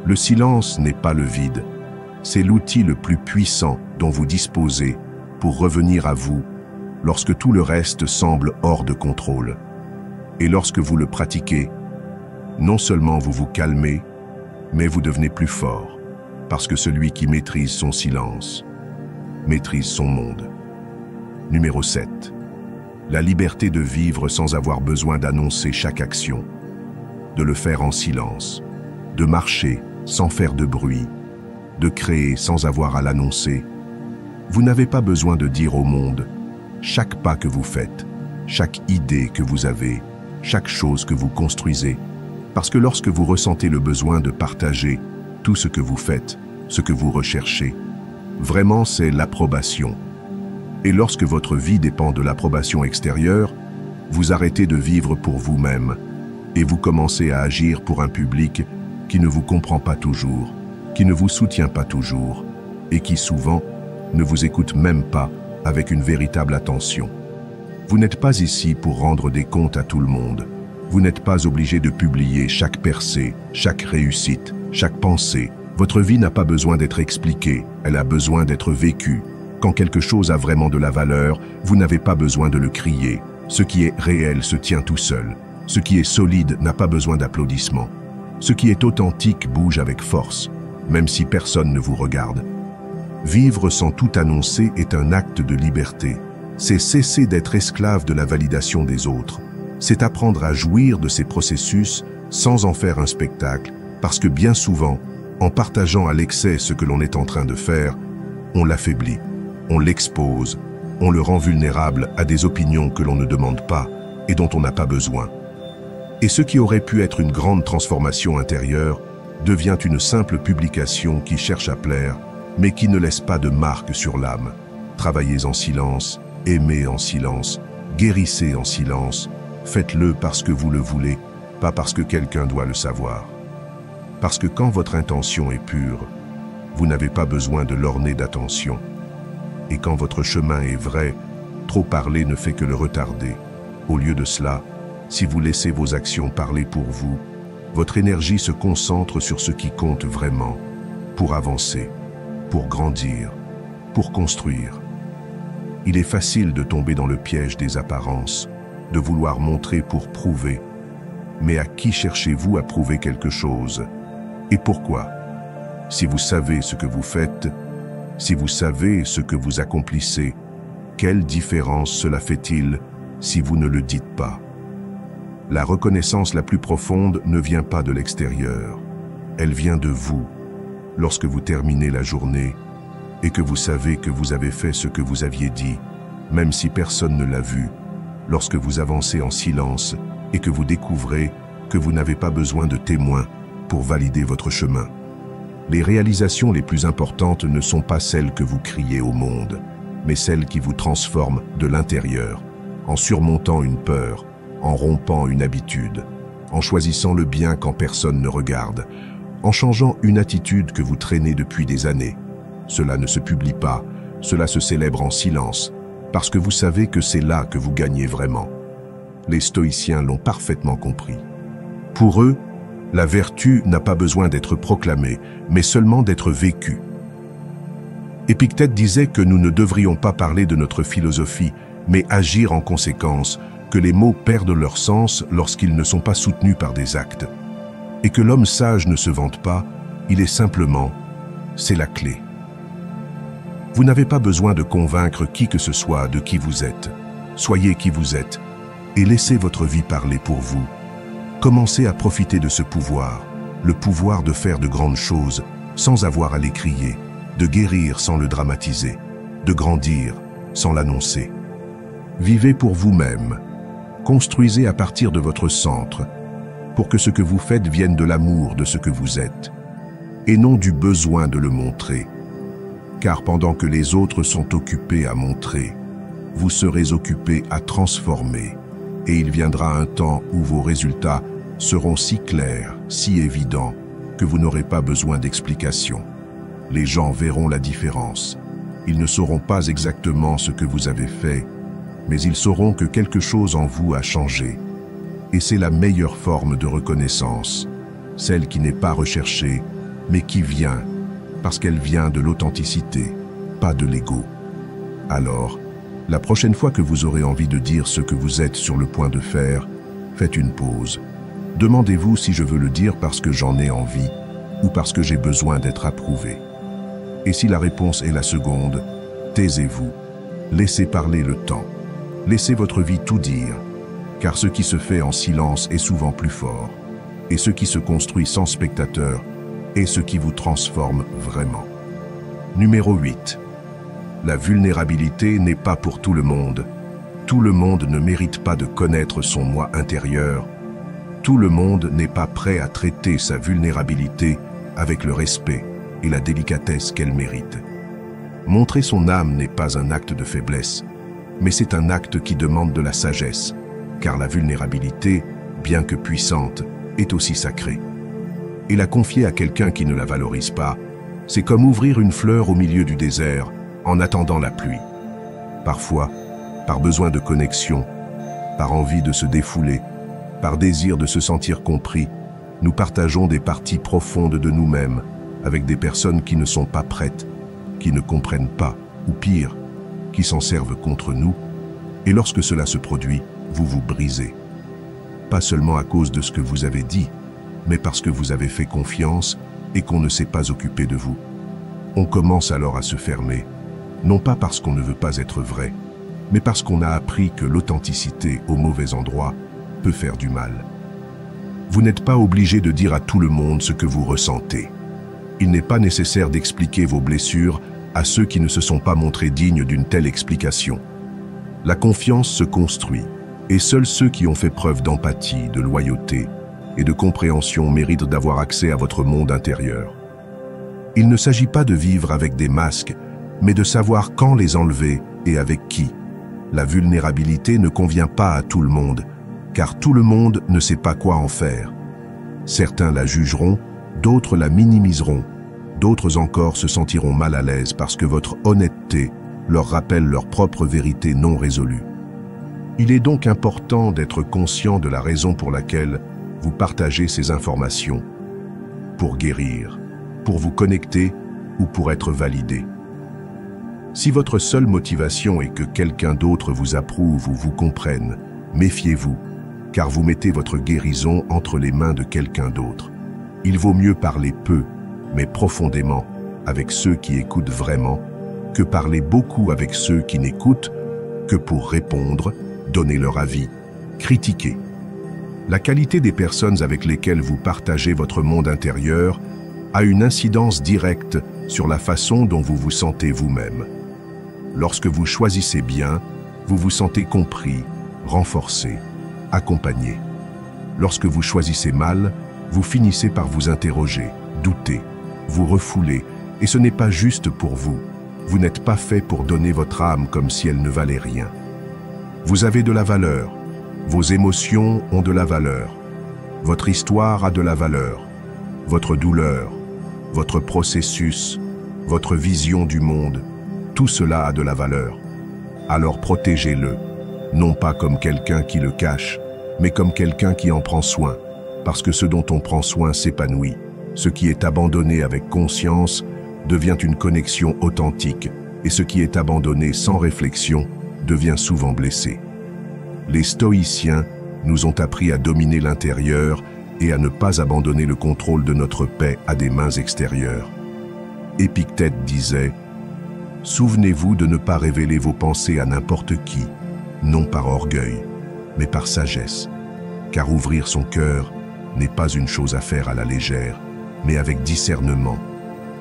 Le silence n'est pas le vide, c'est l'outil le plus puissant dont vous disposez pour revenir à vous lorsque tout le reste semble hors de contrôle. Et lorsque vous le pratiquez, non seulement vous vous calmez, mais vous devenez plus fort. Parce que celui qui maîtrise son silence, maîtrise son monde. Numéro 7. La liberté de vivre sans avoir besoin d'annoncer chaque action, de le faire en silence, de marcher sans faire de bruit, de créer sans avoir à l'annoncer. Vous n'avez pas besoin de dire au monde chaque pas que vous faites, chaque idée que vous avez, chaque chose que vous construisez, parce que lorsque vous ressentez le besoin de partager tout ce que vous faites, ce que vous recherchez, vraiment c'est l'approbation. Et lorsque votre vie dépend de l'approbation extérieure, vous arrêtez de vivre pour vous-même et vous commencez à agir pour un public qui ne vous comprend pas toujours, qui ne vous soutient pas toujours et qui souvent ne vous écoute même pas avec une véritable attention. Vous n'êtes pas ici pour rendre des comptes à tout le monde. Vous n'êtes pas obligé de publier chaque percée, chaque réussite, chaque pensée. Votre vie n'a pas besoin d'être expliquée, elle a besoin d'être vécue. Quand quelque chose a vraiment de la valeur, vous n'avez pas besoin de le crier. Ce qui est réel se tient tout seul. Ce qui est solide n'a pas besoin d'applaudissements. Ce qui est authentique bouge avec force, même si personne ne vous regarde. Vivre sans tout annoncer est un acte de liberté. C'est cesser d'être esclave de la validation des autres. C'est apprendre à jouir de ces processus sans en faire un spectacle, parce que bien souvent, en partageant à l'excès ce que l'on est en train de faire, on l'affaiblit, on l'expose, on le rend vulnérable à des opinions que l'on ne demande pas et dont on n'a pas besoin. Et ce qui aurait pu être une grande transformation intérieure devient une simple publication qui cherche à plaire, mais qui ne laisse pas de marque sur l'âme. Travaillez en silence, aimez en silence, guérissez en silence, faites-le parce que vous le voulez, pas parce que quelqu'un doit le savoir. Parce que quand votre intention est pure, vous n'avez pas besoin de l'orner d'attention. Et quand votre chemin est vrai, trop parler ne fait que le retarder. Au lieu de cela, si vous laissez vos actions parler pour vous, votre énergie se concentre sur ce qui compte vraiment, pour avancer, pour grandir, pour construire. Il est facile de tomber dans le piège des apparences, de vouloir montrer pour prouver. Mais à qui cherchez-vous à prouver quelque chose? Et pourquoi? Si vous savez ce que vous faites, si vous savez ce que vous accomplissez, quelle différence cela fait-il si vous ne le dites pas? La reconnaissance la plus profonde ne vient pas de l'extérieur, elle vient de vous. Lorsque vous terminez la journée et que vous savez que vous avez fait ce que vous aviez dit, même si personne ne l'a vu, lorsque vous avancez en silence et que vous découvrez que vous n'avez pas besoin de témoins pour valider votre chemin. Les réalisations les plus importantes ne sont pas celles que vous criez au monde, mais celles qui vous transforment de l'intérieur, en surmontant une peur, en rompant une habitude, en choisissant le bien quand personne ne regarde, en changeant une attitude que vous traînez depuis des années. Cela ne se publie pas, cela se célèbre en silence, parce que vous savez que c'est là que vous gagnez vraiment. Les stoïciens l'ont parfaitement compris. Pour eux, la vertu n'a pas besoin d'être proclamée, mais seulement d'être vécue. Épictète disait que nous ne devrions pas parler de notre philosophie, mais agir en conséquence, que les mots perdent leur sens lorsqu'ils ne sont pas soutenus par des actes. Et que l'homme sage ne se vante pas, il est simplement, c'est la clé. Vous n'avez pas besoin de convaincre qui que ce soit de qui vous êtes. Soyez qui vous êtes et laissez votre vie parler pour vous. Commencez à profiter de ce pouvoir, le pouvoir de faire de grandes choses sans avoir à les crier, de guérir sans le dramatiser, de grandir sans l'annoncer. Vivez pour vous-même, construisez à partir de votre centre, pour que ce que vous faites vienne de l'amour de ce que vous êtes, et non du besoin de le montrer. Car pendant que les autres sont occupés à montrer, vous serez occupés à transformer, et il viendra un temps où vos résultats seront si clairs, si évidents, que vous n'aurez pas besoin d'explications. Les gens verront la différence. Ils ne sauront pas exactement ce que vous avez fait, mais ils sauront que quelque chose en vous a changé. Et c'est la meilleure forme de reconnaissance, celle qui n'est pas recherchée, mais qui vient, parce qu'elle vient de l'authenticité, pas de l'ego. Alors, la prochaine fois que vous aurez envie de dire ce que vous êtes sur le point de faire, faites une pause. Demandez-vous si je veux le dire parce que j'en ai envie ou parce que j'ai besoin d'être approuvé. Et si la réponse est la seconde, taisez-vous. Laissez parler le temps. Laissez votre vie tout dire, car ce qui se fait en silence est souvent plus fort. Et ce qui se construit sans spectateur est ce qui vous transforme vraiment. Numéro 8. La vulnérabilité n'est pas pour tout le monde. Tout le monde ne mérite pas de connaître son moi intérieur. Tout le monde n'est pas prêt à traiter sa vulnérabilité avec le respect et la délicatesse qu'elle mérite. Montrer son âme n'est pas un acte de faiblesse, mais c'est un acte qui demande de la sagesse, car la vulnérabilité, bien que puissante, est aussi sacrée. Et la confier à quelqu'un qui ne la valorise pas, c'est comme ouvrir une fleur au milieu du désert en attendant la pluie. Parfois, par besoin de connexion, par envie de se défouler, par désir de se sentir compris, nous partageons des parties profondes de nous-mêmes avec des personnes qui ne sont pas prêtes, qui ne comprennent pas, ou pire, qui s'en servent contre nous, et lorsque cela se produit, vous vous brisez. Pas seulement à cause de ce que vous avez dit, mais parce que vous avez fait confiance et qu'on ne s'est pas occupé de vous. On commence alors à se fermer, non pas parce qu'on ne veut pas être vrai, mais parce qu'on a appris que l'authenticité au mauvais endroit peut faire du mal. Vous n'êtes pas obligé de dire à tout le monde ce que vous ressentez. Il n'est pas nécessaire d'expliquer vos blessures à ceux qui ne se sont pas montrés dignes d'une telle explication. La confiance se construit, et seuls ceux qui ont fait preuve d'empathie, de loyauté et de compréhension méritent d'avoir accès à votre monde intérieur. Il ne s'agit pas de vivre avec des masques, mais de savoir quand les enlever et avec qui. La vulnérabilité ne convient pas à tout le monde, car tout le monde ne sait pas quoi en faire. Certains la jugeront, d'autres la minimiseront, d'autres encore se sentiront mal à l'aise parce que votre honnêteté leur rappelle leur propre vérité non résolue. Il est donc important d'être conscient de la raison pour laquelle vous partagez ces informations, pour guérir, pour vous connecter ou pour être validé. Si votre seule motivation est que quelqu'un d'autre vous approuve ou vous comprenne, méfiez-vous, car vous mettez votre guérison entre les mains de quelqu'un d'autre. Il vaut mieux parler peu, mais profondément, avec ceux qui écoutent vraiment, que parler beaucoup avec ceux qui n'écoutent que pour répondre, donner leur avis, critiquer. La qualité des personnes avec lesquelles vous partagez votre monde intérieur a une incidence directe sur la façon dont vous vous sentez vous-même. Lorsque vous choisissez bien, vous vous sentez compris, renforcé, accompagné. Lorsque vous choisissez mal, vous finissez par vous interroger, douter, vous refouler, et ce n'est pas juste pour vous. Vous n'êtes pas fait pour donner votre âme comme si elle ne valait rien. Vous avez de la valeur, vos émotions ont de la valeur, votre histoire a de la valeur, votre douleur, votre processus, votre vision du monde, tout cela a de la valeur. Alors protégez-le, non pas comme quelqu'un qui le cache, mais comme quelqu'un qui en prend soin, parce que ce dont on prend soin s'épanouit. Ce qui est abandonné avec conscience devient une connexion authentique, et ce qui est abandonné sans réflexion devient souvent blessé. Les stoïciens nous ont appris à dominer l'intérieur et à ne pas abandonner le contrôle de notre paix à des mains extérieures. Épictète disait « Souvenez-vous de ne pas révéler vos pensées à n'importe qui, non par orgueil, mais par sagesse, car ouvrir son cœur n'est pas une chose à faire à la légère, mais avec discernement.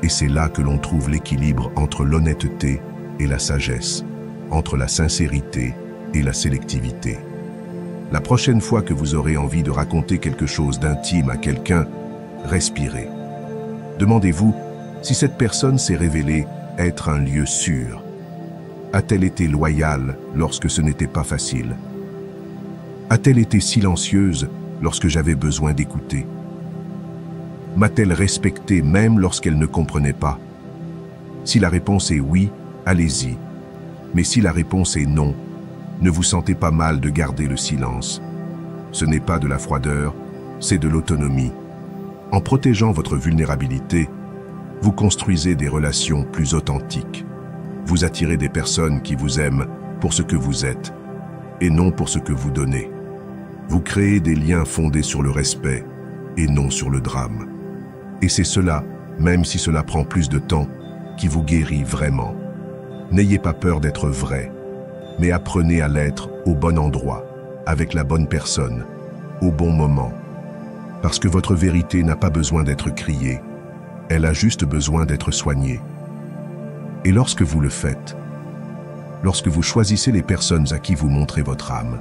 Et c'est là que l'on trouve l'équilibre entre l'honnêteté et la sagesse, entre la sincérité et la sélectivité. La prochaine fois que vous aurez envie de raconter quelque chose d'intime à quelqu'un, respirez. Demandez-vous si cette personne s'est révélée être un lieu sûr. A-t-elle été loyale lorsque ce n'était pas facile? A-t-elle été silencieuse lorsque j'avais besoin d'écouter? M'a-t-elle respecté même lorsqu'elle ne comprenait pas? Si la réponse est oui, allez-y. Mais si la réponse est non, ne vous sentez pas mal de garder le silence. Ce n'est pas de la froideur, c'est de l'autonomie. En protégeant votre vulnérabilité, vous construisez des relations plus authentiques. Vous attirez des personnes qui vous aiment pour ce que vous êtes, et non pour ce que vous donnez. Vous créez des liens fondés sur le respect, et non sur le drame. Et c'est cela, même si cela prend plus de temps, qui vous guérit vraiment. N'ayez pas peur d'être vrai, mais apprenez à l'être au bon endroit, avec la bonne personne, au bon moment. Parce que votre vérité n'a pas besoin d'être criée, elle a juste besoin d'être soignée. Et lorsque vous le faites, lorsque vous choisissez les personnes à qui vous montrez votre âme,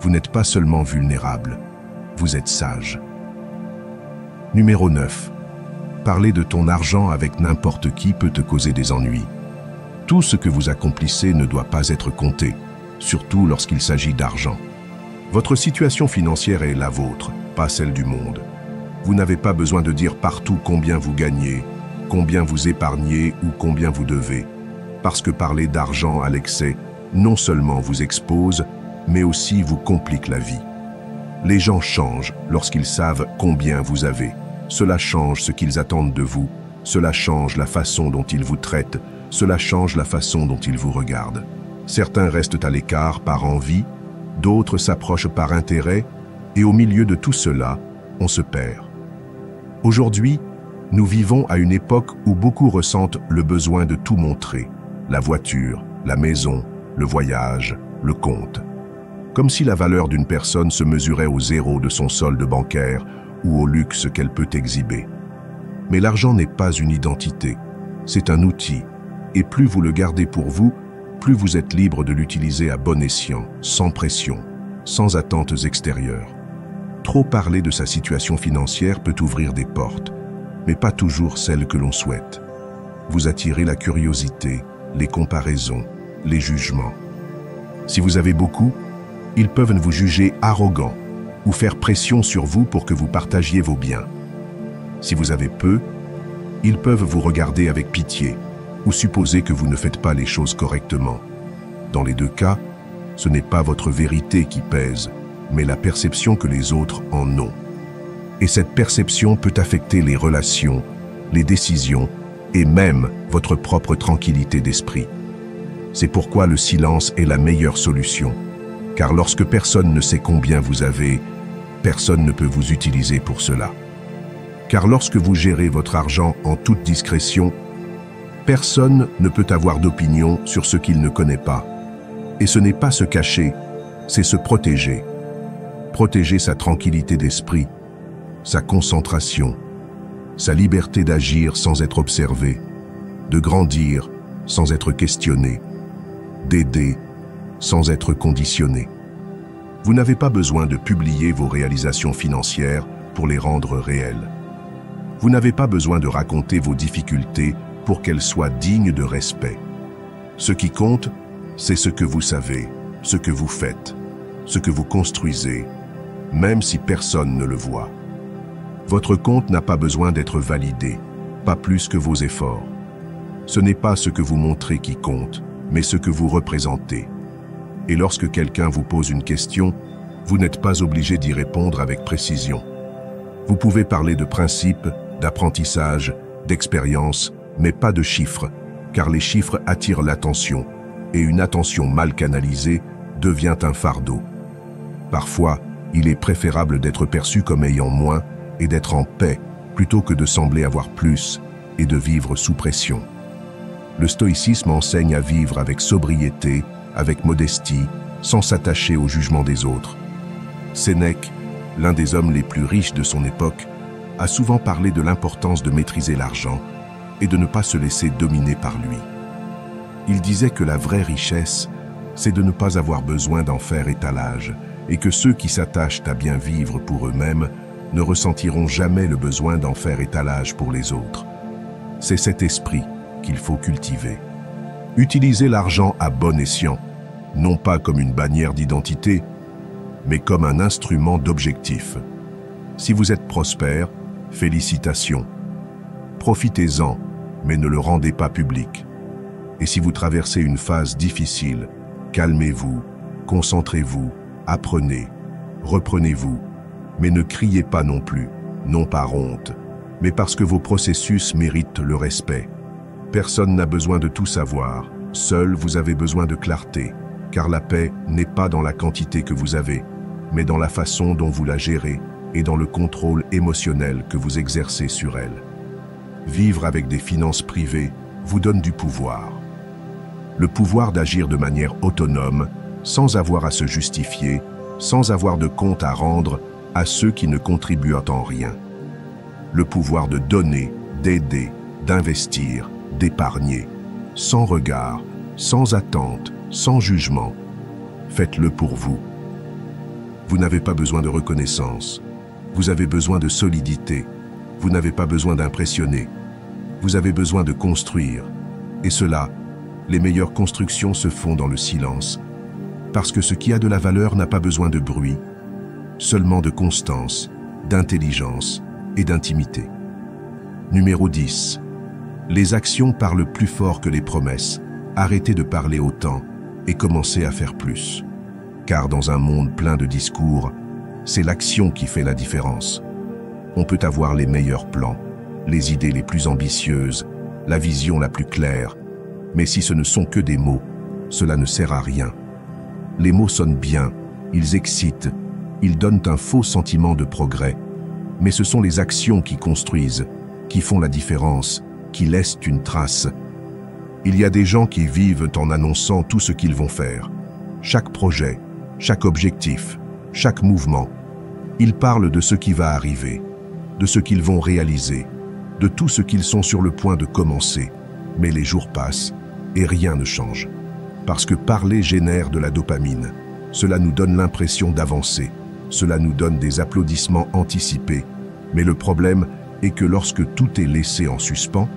vous n'êtes pas seulement vulnérable, vous êtes sage. Numéro 9. Parler de ton argent avec n'importe qui peut te causer des ennuis. Tout ce que vous accomplissez ne doit pas être compté, surtout lorsqu'il s'agit d'argent. Votre situation financière est la vôtre, pas celle du monde. Vous n'avez pas besoin de dire partout combien vous gagnez, combien vous épargnez ou combien vous devez. Parce que parler d'argent à l'excès, non seulement vous expose, mais aussi vous complique la vie. Les gens changent lorsqu'ils savent combien vous avez. Cela change ce qu'ils attendent de vous. Cela change la façon dont ils vous traitent. Cela change la façon dont ils vous regardent. Certains restent à l'écart par envie, d'autres s'approchent par intérêt, et au milieu de tout cela, on se perd. Aujourd'hui, nous vivons à une époque où beaucoup ressentent le besoin de tout montrer. La voiture, la maison, le voyage, le compte. Comme si la valeur d'une personne se mesurait au zéro de son solde bancaire ou au luxe qu'elle peut exhiber. Mais l'argent n'est pas une identité, c'est un outil, et plus vous le gardez pour vous, plus vous êtes libre de l'utiliser à bon escient, sans pression, sans attentes extérieures. Trop parler de sa situation financière peut ouvrir des portes, mais pas toujours celles que l'on souhaite. Vous attirez la curiosité, les comparaisons, les jugements. Si vous avez beaucoup, ils peuvent vous juger arrogant ou faire pression sur vous pour que vous partagiez vos biens. Si vous avez peu, ils peuvent vous regarder avec pitié ou supposer que vous ne faites pas les choses correctement. Dans les deux cas, ce n'est pas votre vérité qui pèse, mais la perception que les autres en ont. Et cette perception peut affecter les relations, les décisions et même votre propre tranquillité d'esprit. C'est pourquoi le silence est la meilleure solution, car lorsque personne ne sait combien vous avez, personne ne peut vous utiliser pour cela. Car lorsque vous gérez votre argent en toute discrétion, personne ne peut avoir d'opinion sur ce qu'il ne connaît pas. Et ce n'est pas se cacher, c'est se protéger. Protéger sa tranquillité d'esprit, sa concentration, sa liberté d'agir sans être observé, de grandir sans être questionné, d'aider sans être conditionné. Vous n'avez pas besoin de publier vos réalisations financières pour les rendre réelles. Vous n'avez pas besoin de raconter vos difficultés pour qu'elles soient dignes de respect. Ce qui compte, c'est ce que vous savez, ce que vous faites, ce que vous construisez, même si personne ne le voit. Votre compte n'a pas besoin d'être validé, pas plus que vos efforts. Ce n'est pas ce que vous montrez qui compte, mais ce que vous représentez. Et lorsque quelqu'un vous pose une question, vous n'êtes pas obligé d'y répondre avec précision. Vous pouvez parler de principes, d'apprentissage, d'expérience, mais pas de chiffres, car les chiffres attirent l'attention, et une attention mal canalisée devient un fardeau. Parfois, il est préférable d'être perçu comme ayant moins et d'être en paix, plutôt que de sembler avoir plus et de vivre sous pression. Le stoïcisme enseigne à vivre avec sobriété, avec modestie, sans s'attacher au jugement des autres. Sénèque, l'un des hommes les plus riches de son époque, a souvent parlé de l'importance de maîtriser l'argent et de ne pas se laisser dominer par lui. Il disait que la vraie richesse, c'est de ne pas avoir besoin d'en faire étalage, et que ceux qui s'attachent à bien vivre pour eux-mêmes ne ressentiront jamais le besoin d'en faire étalage pour les autres. C'est cet esprit qu'il faut cultiver. Utilisez l'argent à bon escient, non pas comme une bannière d'identité, mais comme un instrument d'objectif. Si vous êtes prospère, félicitations. Profitez-en, mais ne le rendez pas public. Et si vous traversez une phase difficile, calmez-vous, concentrez-vous, apprenez, reprenez-vous, mais ne criez pas non plus, non par honte, mais parce que vos processus méritent le respect. Personne n'a besoin de tout savoir, seul vous avez besoin de clarté, car la paix n'est pas dans la quantité que vous avez, mais dans la façon dont vous la gérez et dans le contrôle émotionnel que vous exercez sur elle. Vivre avec des finances privées vous donne du pouvoir. Le pouvoir d'agir de manière autonome, sans avoir à se justifier, sans avoir de compte à rendre à ceux qui ne contribuent en rien. Le pouvoir de donner, d'aider, d'investir, d'épargner, sans regard, sans attente, sans jugement. Faites-le pour vous. Vous n'avez pas besoin de reconnaissance. Vous avez besoin de solidité. Vous n'avez pas besoin d'impressionner. Vous avez besoin de construire. Et cela, les meilleures constructions se font dans le silence. Parce que ce qui a de la valeur n'a pas besoin de bruit, seulement de constance, d'intelligence et d'intimité. Numéro 10. Les actions parlent plus fort que les promesses. Arrêtez de parler autant et commencez à faire plus. Car dans un monde plein de discours, c'est l'action qui fait la différence. On peut avoir les meilleurs plans, les idées les plus ambitieuses, la vision la plus claire, mais si ce ne sont que des mots, cela ne sert à rien. Les mots sonnent bien, ils excitent, ils donnent un faux sentiment de progrès, mais ce sont les actions qui construisent, qui font la différence, qui laissent une trace. Il y a des gens qui vivent en annonçant tout ce qu'ils vont faire. Chaque projet, chaque objectif, chaque mouvement. Ils parlent de ce qui va arriver, de ce qu'ils vont réaliser, de tout ce qu'ils sont sur le point de commencer. Mais les jours passent et rien ne change. Parce que parler génère de la dopamine. Cela nous donne l'impression d'avancer. Cela nous donne des applaudissements anticipés. Mais le problème est que lorsque tout est laissé en suspens,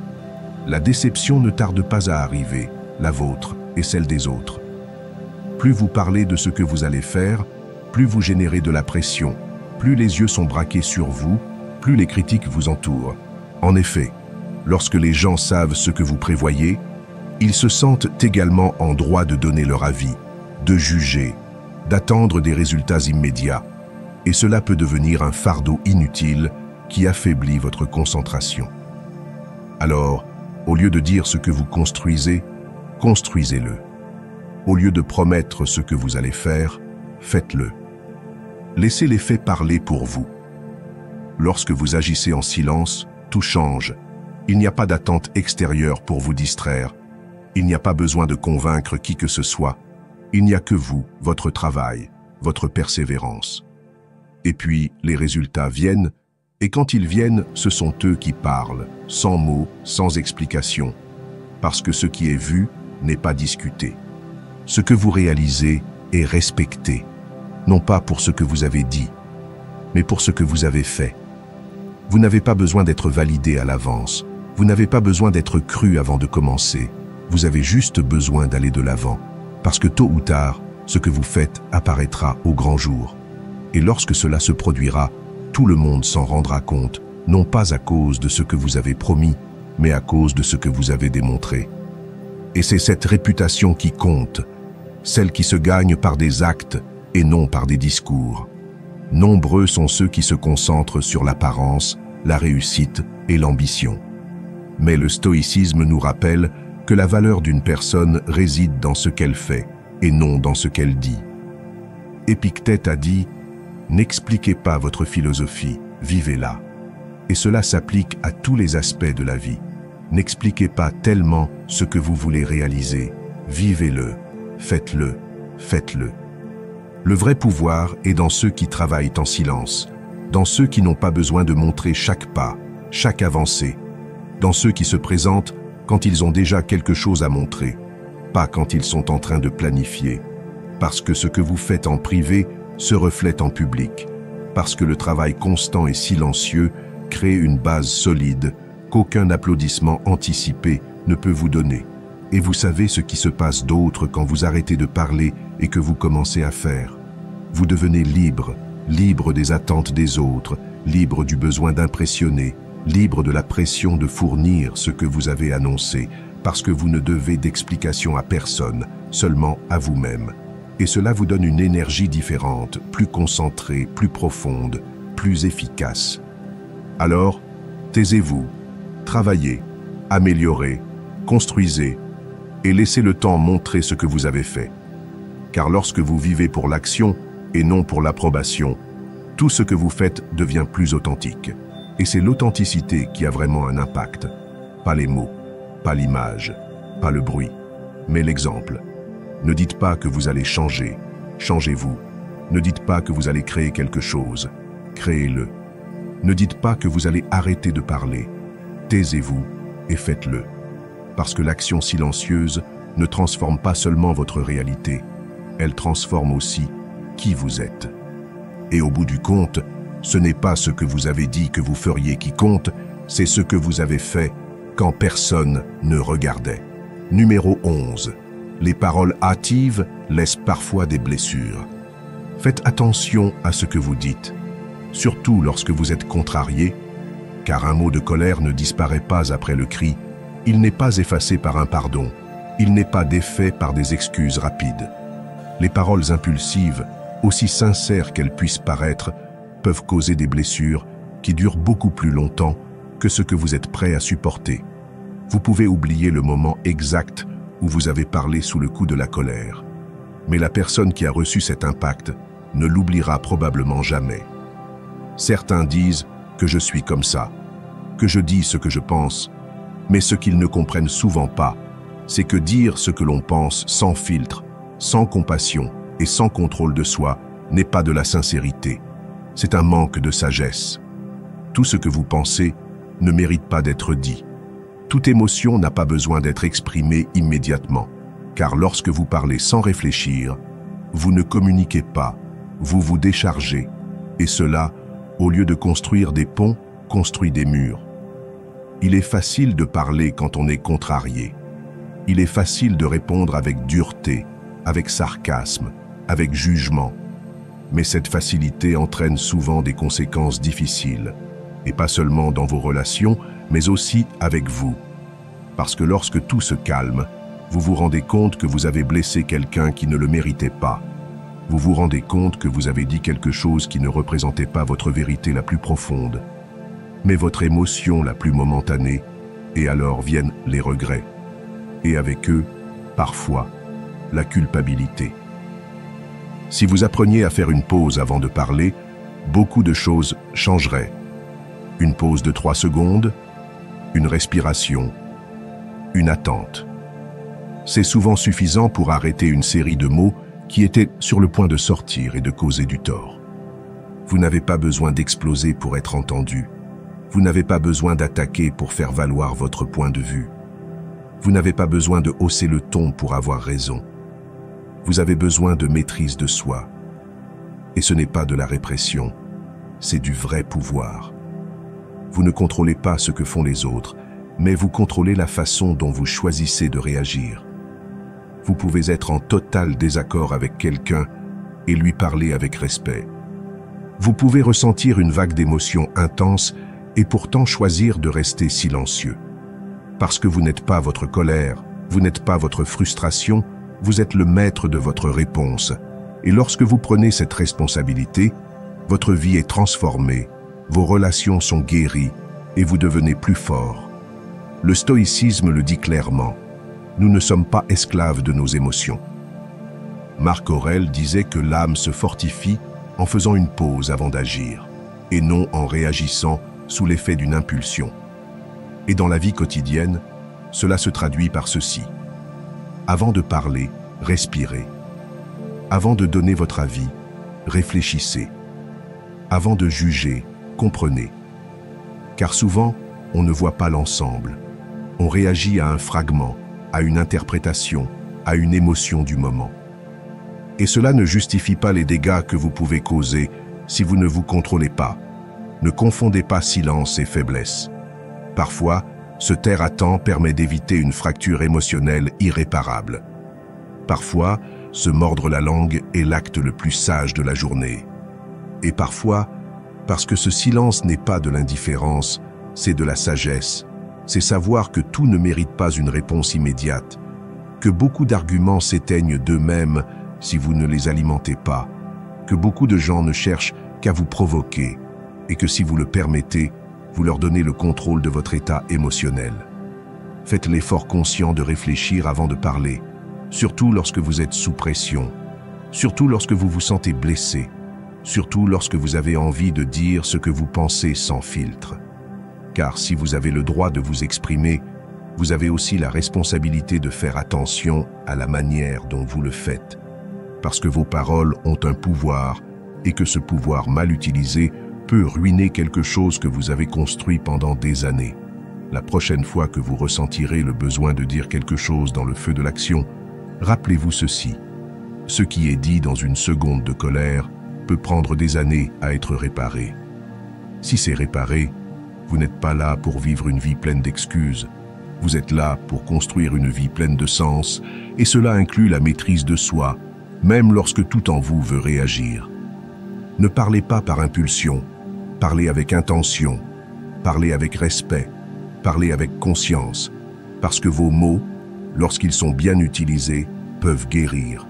la déception ne tarde pas à arriver, la vôtre et celle des autres. Plus vous parlez de ce que vous allez faire, plus vous générez de la pression, plus les yeux sont braqués sur vous, plus les critiques vous entourent. En effet, lorsque les gens savent ce que vous prévoyez, ils se sentent également en droit de donner leur avis, de juger, d'attendre des résultats immédiats. Et cela peut devenir un fardeau inutile qui affaiblit votre concentration. Alors, Au lieu de dire ce que vous construisez, construisez-le. Au lieu de promettre ce que vous allez faire, faites-le. Laissez les faits parler pour vous. Lorsque vous agissez en silence, tout change. Il n'y a pas d'attente extérieure pour vous distraire. Il n'y a pas besoin de convaincre qui que ce soit. Il n'y a que vous, votre travail, votre persévérance. Et puis, les résultats viennent, et quand ils viennent, ce sont eux qui parlent, sans mots, sans explication, parce que ce qui est vu n'est pas discuté. Ce que vous réalisez est respecté, non pas pour ce que vous avez dit, mais pour ce que vous avez fait. Vous n'avez pas besoin d'être validé à l'avance, vous n'avez pas besoin d'être cru avant de commencer, vous avez juste besoin d'aller de l'avant, parce que tôt ou tard, ce que vous faites apparaîtra au grand jour. Et lorsque cela se produira, tout le monde s'en rendra compte, non pas à cause de ce que vous avez promis, mais à cause de ce que vous avez démontré. Et c'est cette réputation qui compte, celle qui se gagne par des actes et non par des discours. Nombreux sont ceux qui se concentrent sur l'apparence, la réussite et l'ambition. Mais le stoïcisme nous rappelle que la valeur d'une personne réside dans ce qu'elle fait et non dans ce qu'elle dit. Épictète a dit « N'expliquez pas votre philosophie, vivez-la ». Et cela s'applique à tous les aspects de la vie. N'expliquez pas tellement ce que vous voulez réaliser, vivez-le, faites-le, faites-le. Le vrai pouvoir est dans ceux qui travaillent en silence, dans ceux qui n'ont pas besoin de montrer chaque pas, chaque avancée, dans ceux qui se présentent quand ils ont déjà quelque chose à montrer, pas quand ils sont en train de planifier, parce que ce que vous faites en privé se reflète en public, parce que le travail constant et silencieux crée une base solide qu'aucun applaudissement anticipé ne peut vous donner. Et vous savez ce qui se passe d'autre quand vous arrêtez de parler et que vous commencez à faire. Vous devenez libre, libre des attentes des autres, libre du besoin d'impressionner, libre de la pression de fournir ce que vous avez annoncé, parce que vous ne devez d'explication à personne, seulement à vous-même. Et cela vous donne une énergie différente, plus concentrée, plus profonde, plus efficace. Alors, taisez-vous, travaillez, améliorez, construisez, et laissez le temps montrer ce que vous avez fait. Car lorsque vous vivez pour l'action et non pour l'approbation, tout ce que vous faites devient plus authentique. Et c'est l'authenticité qui a vraiment un impact. Pas les mots, pas l'image, pas le bruit, mais l'exemple. Ne dites pas que vous allez changer, changez-vous. Ne dites pas que vous allez créer quelque chose, créez-le. Ne dites pas que vous allez arrêter de parler, taisez-vous et faites-le. Parce que l'action silencieuse ne transforme pas seulement votre réalité, elle transforme aussi qui vous êtes. Et au bout du compte, ce n'est pas ce que vous avez dit que vous feriez qui compte, c'est ce que vous avez fait quand personne ne regardait. Numéro 11. Les paroles hâtives laissent parfois des blessures. Faites attention à ce que vous dites, surtout lorsque vous êtes contrarié, car un mot de colère ne disparaît pas après le cri, il n'est pas effacé par un pardon, il n'est pas défait par des excuses rapides. Les paroles impulsives, aussi sincères qu'elles puissent paraître, peuvent causer des blessures qui durent beaucoup plus longtemps que ce que vous êtes prêt à supporter. Vous pouvez oublier le moment exact où vous avez parlé sous le coup de la colère. Mais la personne qui a reçu cet impact ne l'oubliera probablement jamais. Certains disent que je suis comme ça, que je dis ce que je pense, mais ce qu'ils ne comprennent souvent pas, c'est que dire ce que l'on pense sans filtre, sans compassion et sans contrôle de soi n'est pas de la sincérité. C'est un manque de sagesse. Tout ce que vous pensez ne mérite pas d'être dit. Toute émotion n'a pas besoin d'être exprimée immédiatement, car lorsque vous parlez sans réfléchir, vous ne communiquez pas, vous vous déchargez, et cela, au lieu de construire des ponts, construit des murs. Il est facile de parler quand on est contrarié. Il est facile de répondre avec dureté, avec sarcasme, avec jugement. Mais cette facilité entraîne souvent des conséquences difficiles, et pas seulement dans vos relations, mais aussi avec vous. Parce que lorsque tout se calme, vous vous rendez compte que vous avez blessé quelqu'un qui ne le méritait pas. Vous vous rendez compte que vous avez dit quelque chose qui ne représentait pas votre vérité la plus profonde, mais votre émotion la plus momentanée, Et alors viennent les regrets. Et avec eux, parfois, la culpabilité. Si vous appreniez à faire une pause avant de parler, beaucoup de choses changeraient. Une pause de 3 secondes, une respiration, une attente. C'est souvent suffisant pour arrêter une série de mots qui étaient sur le point de sortir et de causer du tort. Vous n'avez pas besoin d'exploser pour être entendu. Vous n'avez pas besoin d'attaquer pour faire valoir votre point de vue. Vous n'avez pas besoin de hausser le ton pour avoir raison. Vous avez besoin de maîtrise de soi. Et ce n'est pas de la répression, c'est du vrai pouvoir. Vous ne contrôlez pas ce que font les autres, mais vous contrôlez la façon dont vous choisissez de réagir. Vous pouvez être en total désaccord avec quelqu'un et lui parler avec respect. Vous pouvez ressentir une vague d'émotions intenses et pourtant choisir de rester silencieux. Parce que vous n'êtes pas votre colère, vous n'êtes pas votre frustration, vous êtes le maître de votre réponse. Et lorsque vous prenez cette responsabilité, votre vie est transformée, vos relations sont guéries et vous devenez plus fort. Le stoïcisme le dit clairement. Nous ne sommes pas esclaves de nos émotions. Marc Aurèle disait que l'âme se fortifie en faisant une pause avant d'agir, et non en réagissant sous l'effet d'une impulsion. Et dans la vie quotidienne, cela se traduit par ceci. Avant de parler, respirez. Avant de donner votre avis, réfléchissez. Avant de juger, comprenez. Car souvent, on ne voit pas l'ensemble. On réagit à un fragment, à une interprétation, à une émotion du moment. Et cela ne justifie pas les dégâts que vous pouvez causer si vous ne vous contrôlez pas. Ne confondez pas silence et faiblesse. Parfois, se taire à temps permet d'éviter une fracture émotionnelle irréparable. Parfois, se mordre la langue est l'acte le plus sage de la journée. Et parfois, parce que ce silence n'est pas de l'indifférence, c'est de la sagesse. C'est savoir que tout ne mérite pas une réponse immédiate, que beaucoup d'arguments s'éteignent d'eux-mêmes si vous ne les alimentez pas, que beaucoup de gens ne cherchent qu'à vous provoquer, et que si vous le permettez, vous leur donnez le contrôle de votre état émotionnel. Faites l'effort conscient de réfléchir avant de parler, surtout lorsque vous êtes sous pression, surtout lorsque vous vous sentez blessé, surtout lorsque vous avez envie de dire ce que vous pensez sans filtre. Car si vous avez le droit de vous exprimer, vous avez aussi la responsabilité de faire attention à la manière dont vous le faites. Parce que vos paroles ont un pouvoir et que ce pouvoir mal utilisé peut ruiner quelque chose que vous avez construit pendant des années. La prochaine fois que vous ressentirez le besoin de dire quelque chose dans le feu de l'action, rappelez-vous ceci. Ce qui est dit dans une seconde de colère peut prendre des années à être réparé. Si c'est réparé, vous n'êtes pas là pour vivre une vie pleine d'excuses. Vous êtes là pour construire une vie pleine de sens, et cela inclut la maîtrise de soi, même lorsque tout en vous veut réagir. Ne parlez pas par impulsion, parlez avec intention, parlez avec respect, parlez avec conscience, parce que vos mots, lorsqu'ils sont bien utilisés, peuvent guérir.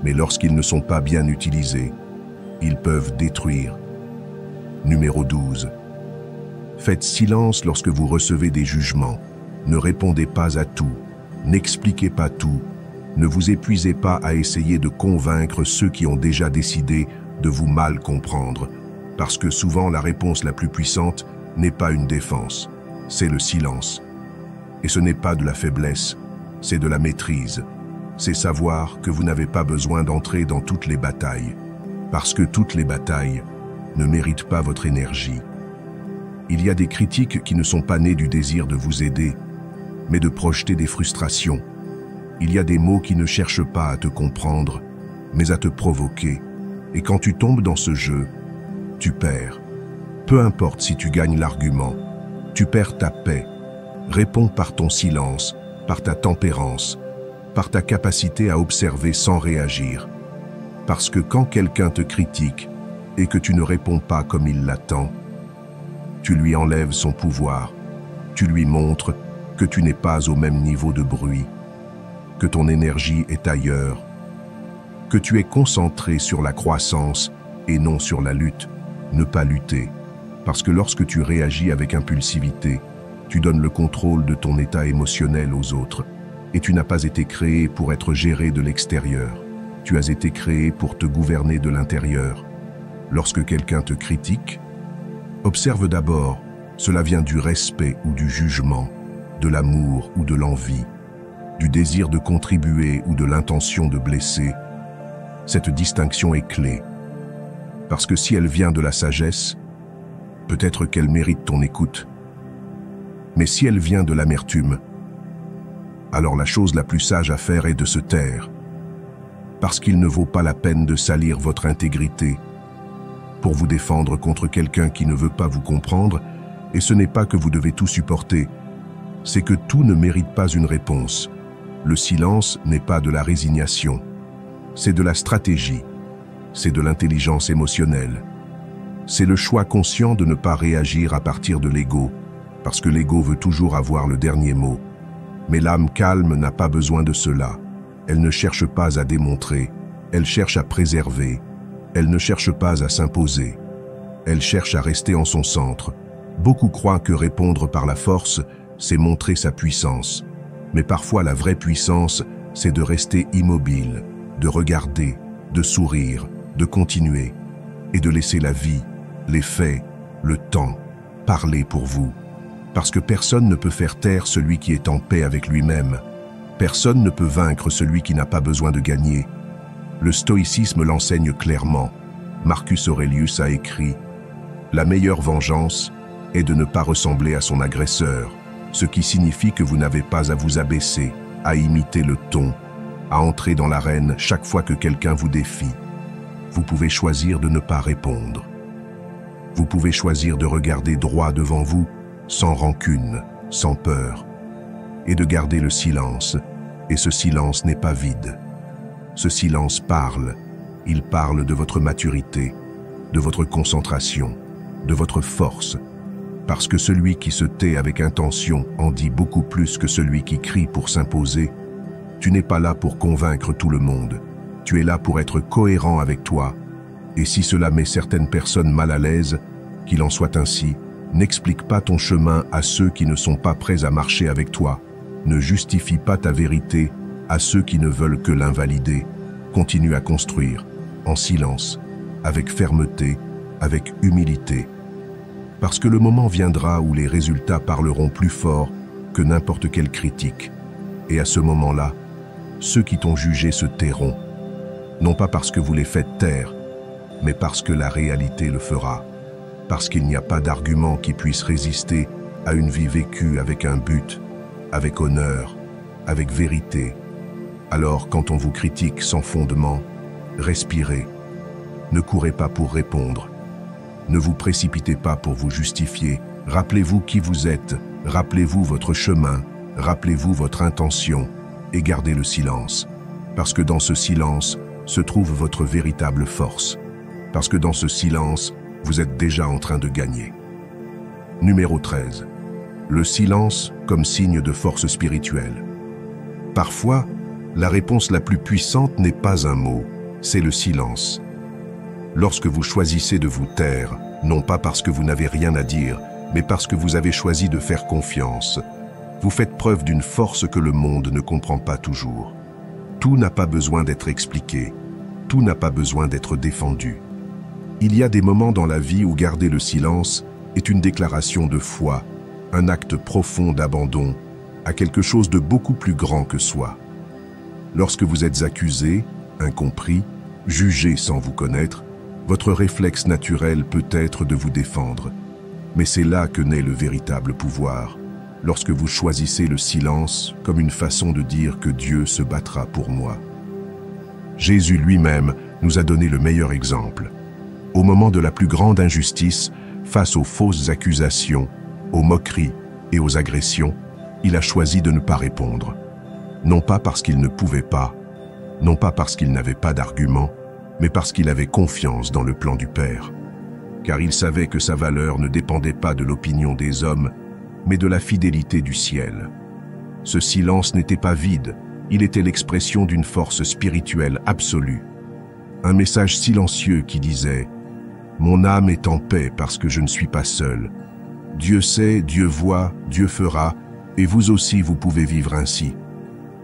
Mais lorsqu'ils ne sont pas bien utilisés, ils peuvent détruire. Numéro 12. Faites silence lorsque vous recevez des jugements. Ne répondez pas à tout. N'expliquez pas tout. Ne vous épuisez pas à essayer de convaincre ceux qui ont déjà décidé de vous mal comprendre. Parce que souvent la réponse la plus puissante n'est pas une défense, c'est le silence. Et ce n'est pas de la faiblesse, c'est de la maîtrise. C'est savoir que vous n'avez pas besoin d'entrer dans toutes les batailles. Parce que toutes les batailles ne méritent pas votre énergie. Il y a des critiques qui ne sont pas nées du désir de vous aider, mais de projeter des frustrations. Il y a des mots qui ne cherchent pas à te comprendre, mais à te provoquer. Et quand tu tombes dans ce jeu, tu perds. Peu importe si tu gagnes l'argument, tu perds ta paix. Réponds par ton silence, par ta tempérance, par ta capacité à observer sans réagir. Parce que quand quelqu'un te critique et que tu ne réponds pas comme il l'attend, tu lui enlèves son pouvoir, tu lui montres que tu n'es pas au même niveau de bruit, que ton énergie est ailleurs, que tu es concentré sur la croissance et non sur la lutte. Ne pas lutter, parce que lorsque tu réagis avec impulsivité, Tu donnes le contrôle de ton état émotionnel aux autres. Et tu n'as pas été créé pour être géré de l'extérieur. Tu as été créé pour te gouverner de l'intérieur. Lorsque quelqu'un te critique, observe d'abord, cela vient du respect ou du jugement, de l'amour ou de l'envie, du désir de contribuer ou de l'intention de blesser. Cette distinction est clé. Parce que si elle vient de la sagesse, peut-être qu'elle mérite ton écoute. Mais si elle vient de l'amertume, alors la chose la plus sage à faire est de se taire, parce qu'il ne vaut pas la peine de salir votre intégrité pour vous défendre contre quelqu'un qui ne veut pas vous comprendre, et ce n'est pas que vous devez tout supporter, c'est que tout ne mérite pas une réponse. Le silence n'est pas de la résignation, c'est de la stratégie, c'est de l'intelligence émotionnelle. C'est le choix conscient de ne pas réagir à partir de l'ego, parce que l'ego veut toujours avoir le dernier mot. Mais l'âme calme n'a pas besoin de cela. Elle ne cherche pas à démontrer, elle cherche à préserver. Elle ne cherche pas à s'imposer. Elle cherche à rester en son centre. Beaucoup croient que répondre par la force, c'est montrer sa puissance. Mais parfois la vraie puissance, c'est de rester immobile, de regarder, de sourire, de continuer, et de laisser la vie, les faits, le temps, parler pour vous. Parce que personne ne peut faire taire celui qui est en paix avec lui-même. Personne ne peut vaincre celui qui n'a pas besoin de gagner. Le stoïcisme l'enseigne clairement. Marcus Aurelius a écrit « La meilleure vengeance est de ne pas ressembler à son agresseur, ce qui signifie que vous n'avez pas à vous abaisser, à imiter le ton, à entrer dans l'arène chaque fois que quelqu'un vous défie. Vous pouvez choisir de ne pas répondre. Vous pouvez choisir de regarder droit devant vous, sans rancune, sans peur, et de garder le silence, et ce silence n'est pas vide. Ce silence parle, il parle de votre maturité, de votre concentration, de votre force, parce que celui qui se tait avec intention en dit beaucoup plus que celui qui crie pour s'imposer. Tu n'es pas là pour convaincre tout le monde, tu es là pour être cohérent avec toi, et si cela met certaines personnes mal à l'aise, qu'il en soit ainsi. N'explique pas ton chemin à ceux qui ne sont pas prêts à marcher avec toi. Ne justifie pas ta vérité à ceux qui ne veulent que l'invalider. Continue à construire, en silence, avec fermeté, avec humilité. Parce que le moment viendra où les résultats parleront plus fort que n'importe quelle critique. Et à ce moment-là, ceux qui t'ont jugé se tairont. Non pas parce que vous les faites taire, mais parce que la réalité le fera. Parce qu'il n'y a pas d'argument qui puisse résister à une vie vécue avec un but, avec honneur, avec vérité. Alors, quand on vous critique sans fondement, respirez. Ne courez pas pour répondre. Ne vous précipitez pas pour vous justifier. Rappelez-vous qui vous êtes, rappelez-vous votre chemin, rappelez-vous votre intention et gardez le silence. Parce que dans ce silence se trouve votre véritable force. Parce que dans ce silence, vous êtes déjà en train de gagner. Numéro 13. Le silence comme signe de force spirituelle. Parfois, la réponse la plus puissante n'est pas un mot, c'est le silence. Lorsque vous choisissez de vous taire, non pas parce que vous n'avez rien à dire, mais parce que vous avez choisi de faire confiance, vous faites preuve d'une force que le monde ne comprend pas toujours. Tout n'a pas besoin d'être expliqué, tout n'a pas besoin d'être défendu. Il y a des moments dans la vie où garder le silence est une déclaration de foi, un acte profond d'abandon à quelque chose de beaucoup plus grand que soi. Lorsque vous êtes accusé, incompris, jugé sans vous connaître, votre réflexe naturel peut être de vous défendre. Mais c'est là que naît le véritable pouvoir, lorsque vous choisissez le silence comme une façon de dire que Dieu se battra pour moi. Jésus lui-même nous a donné le meilleur exemple. Au moment de la plus grande injustice, face aux fausses accusations, aux moqueries et aux agressions, il a choisi de ne pas répondre. Non pas parce qu'il ne pouvait pas, non pas parce qu'il n'avait pas d'argument, mais parce qu'il avait confiance dans le plan du Père. Car il savait que sa valeur ne dépendait pas de l'opinion des hommes, mais de la fidélité du ciel. Ce silence n'était pas vide, il était l'expression d'une force spirituelle absolue. Un message silencieux qui disait « Mon âme est en paix parce que je ne suis pas seul. Dieu sait, Dieu voit, Dieu fera, et vous aussi vous pouvez vivre ainsi.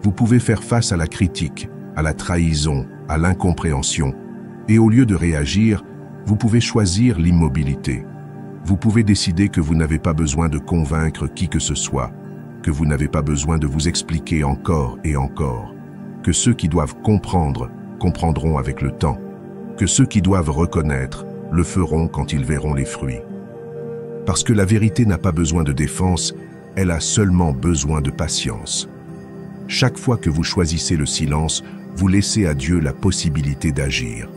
Vous pouvez faire face à la critique, à la trahison, à l'incompréhension, et au lieu de réagir, vous pouvez choisir l'immobilité. Vous pouvez décider que vous n'avez pas besoin de convaincre qui que ce soit, que vous n'avez pas besoin de vous expliquer encore et encore, que ceux qui doivent comprendre, comprendront avec le temps, que ceux qui doivent reconnaître, le feront quand ils verront les fruits. Parce que la vérité n'a pas besoin de défense, elle a seulement besoin de patience. Chaque fois que vous choisissez le silence, vous laissez à Dieu la possibilité d'agir.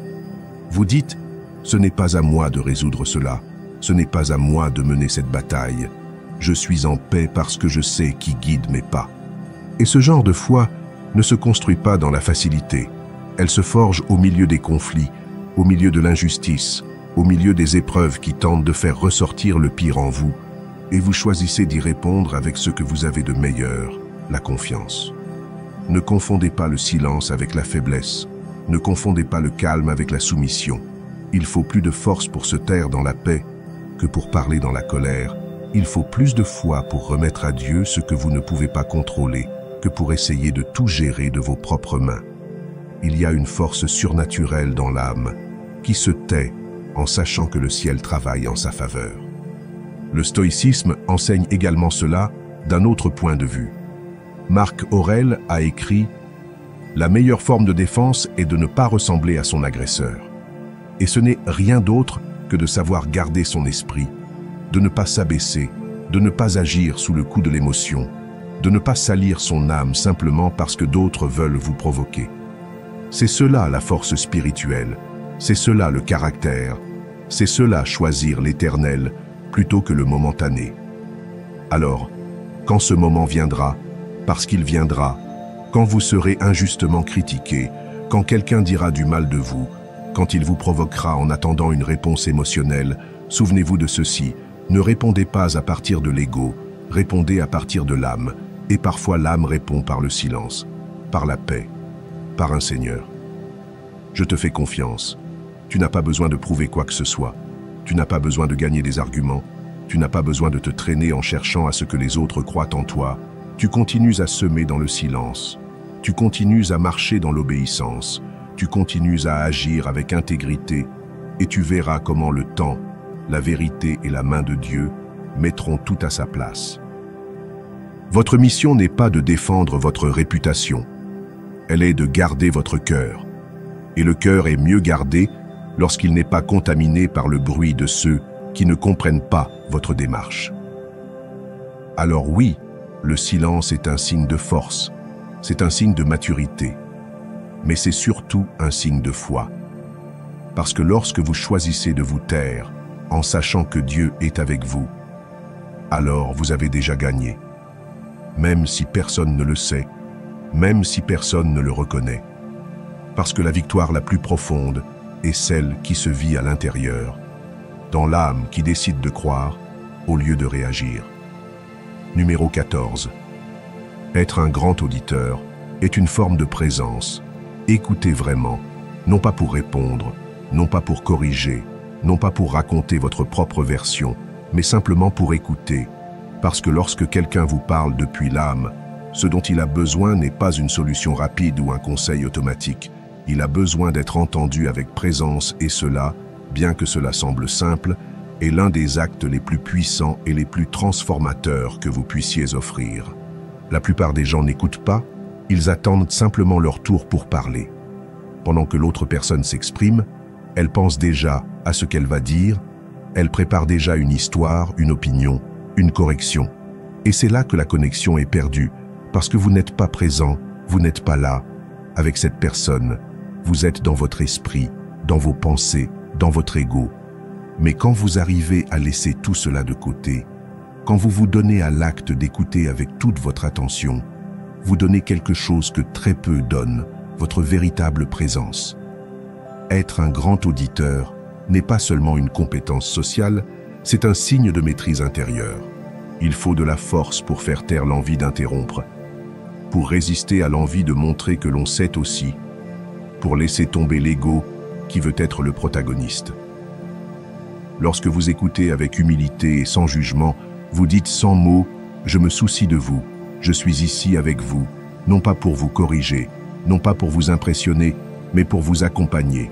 Vous dites, ce n'est pas à moi de résoudre cela, ce n'est pas à moi de mener cette bataille. Je suis en paix parce que je sais qui guide mes pas. Et ce genre de foi ne se construit pas dans la facilité. Elle se forge au milieu des conflits, au milieu de l'injustice, au milieu des épreuves qui tentent de faire ressortir le pire en vous, et vous choisissez d'y répondre avec ce que vous avez de meilleur, la confiance. Ne confondez pas le silence avec la faiblesse. Ne confondez pas le calme avec la soumission. Il faut plus de force pour se taire dans la paix que pour parler dans la colère. Il faut plus de foi pour remettre à Dieu ce que vous ne pouvez pas contrôler que pour essayer de tout gérer de vos propres mains. Il y a une force surnaturelle dans l'âme qui se tait en sachant que le ciel travaille en sa faveur. Le stoïcisme enseigne également cela d'un autre point de vue. Marc Aurèle a écrit « La meilleure forme de défense est de ne pas ressembler à son agresseur. » Et ce n'est rien d'autre que de savoir garder son esprit, de ne pas s'abaisser, de ne pas agir sous le coup de l'émotion, de ne pas salir son âme simplement parce que d'autres veulent vous provoquer. C'est cela la force spirituelle, c'est cela le caractère, c'est cela choisir l'éternel plutôt que le momentané. Alors, quand ce moment viendra, parce qu'il viendra, quand vous serez injustement critiqué, quand quelqu'un dira du mal de vous, quand il vous provoquera en attendant une réponse émotionnelle, souvenez-vous de ceci, ne répondez pas à partir de l'ego, répondez à partir de l'âme, et parfois l'âme répond par le silence, par la paix, par un Seigneur. Je te fais confiance. Tu n'as pas besoin de prouver quoi que ce soit. Tu n'as pas besoin de gagner des arguments. Tu n'as pas besoin de te traîner en cherchant à ce que les autres croient en toi. Tu continues à semer dans le silence. Tu continues à marcher dans l'obéissance. Tu continues à agir avec intégrité et tu verras comment le temps, la vérité et la main de Dieu mettront tout à sa place. Votre mission n'est pas de défendre votre réputation. Elle est de garder votre cœur. Et le cœur est mieux gardé lorsqu'il n'est pas contaminé par le bruit de ceux qui ne comprennent pas votre démarche. Alors oui, le silence est un signe de force, c'est un signe de maturité, mais c'est surtout un signe de foi. Parce que lorsque vous choisissez de vous taire, en sachant que Dieu est avec vous, alors vous avez déjà gagné, même si personne ne le sait, même si personne ne le reconnaît. Parce que la victoire la plus profonde est celle qui se vit à l'intérieur, dans l'âme qui décide de croire au lieu de réagir. Numéro 14. Être un grand auditeur est une forme de présence. Écoutez vraiment, non pas pour répondre, non pas pour corriger, non pas pour raconter votre propre version, mais simplement pour écouter. Parce que lorsque quelqu'un vous parle depuis l'âme, ce dont il a besoin n'est pas une solution rapide ou un conseil automatique. Il a besoin d'être entendu avec présence et cela, bien que cela semble simple, est l'un des actes les plus puissants et les plus transformateurs que vous puissiez offrir. La plupart des gens n'écoutent pas, ils attendent simplement leur tour pour parler. Pendant que l'autre personne s'exprime, elle pense déjà à ce qu'elle va dire, elle prépare déjà une histoire, une opinion, une correction. Et c'est là que la connexion est perdue, parce que vous n'êtes pas présent, vous n'êtes pas là, avec cette personne. Vous êtes dans votre esprit, dans vos pensées, dans votre ego. Mais quand vous arrivez à laisser tout cela de côté, quand vous vous donnez à l'acte d'écouter avec toute votre attention, vous donnez quelque chose que très peu donnent, votre véritable présence. Être un grand auditeur n'est pas seulement une compétence sociale, c'est un signe de maîtrise intérieure. Il faut de la force pour faire taire l'envie d'interrompre, pour résister à l'envie de montrer que l'on sait aussi, pour laisser tomber l'ego qui veut être le protagoniste. Lorsque vous écoutez avec humilité et sans jugement, Vous dites sans mots, je me soucie de vous, je suis ici avec vous, non pas pour vous corriger, non pas pour vous impressionner, mais pour vous accompagner.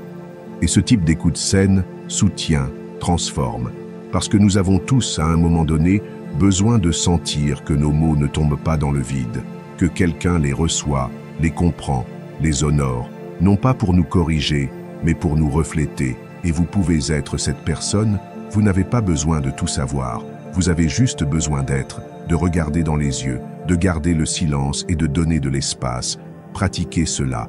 Et ce type d'écoute saine soutient, transforme, parce que nous avons tous, à un moment donné, besoin de sentir que nos mots ne tombent pas dans le vide, que quelqu'un les reçoit, les comprend, les honore, non pas pour nous corriger, mais pour nous refléter. Et vous pouvez être cette personne, vous n'avez pas besoin de tout savoir, vous avez juste besoin d'être, de regarder dans les yeux, de garder le silence et de donner de l'espace. Pratiquez cela.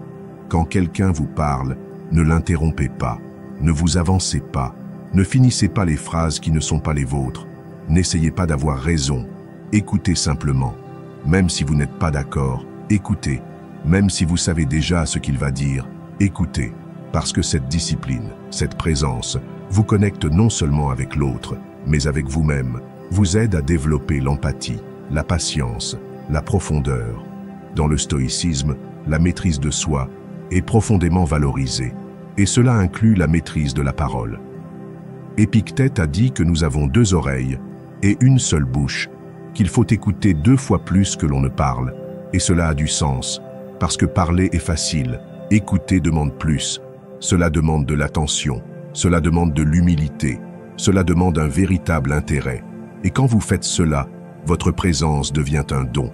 Quand quelqu'un vous parle, ne l'interrompez pas, ne vous avancez pas, ne finissez pas les phrases qui ne sont pas les vôtres, n'essayez pas d'avoir raison, écoutez simplement. Même si vous n'êtes pas d'accord, écoutez. Même si vous savez déjà ce qu'il va dire, écoutez. Parce que cette discipline, cette présence, vous connecte non seulement avec l'autre, mais avec vous-même, vous aide à développer l'empathie, la patience, la profondeur. Dans le stoïcisme, la maîtrise de soi est profondément valorisée, et cela inclut la maîtrise de la parole. Épictète a dit que nous avons 2 oreilles et une seule bouche, qu'il faut écouter 2 fois plus que l'on ne parle, et cela a du sens, parce que parler est facile, écouter demande plus. Cela demande de l'attention, cela demande de l'humilité, cela demande un véritable intérêt. Et quand vous faites cela, votre présence devient un don.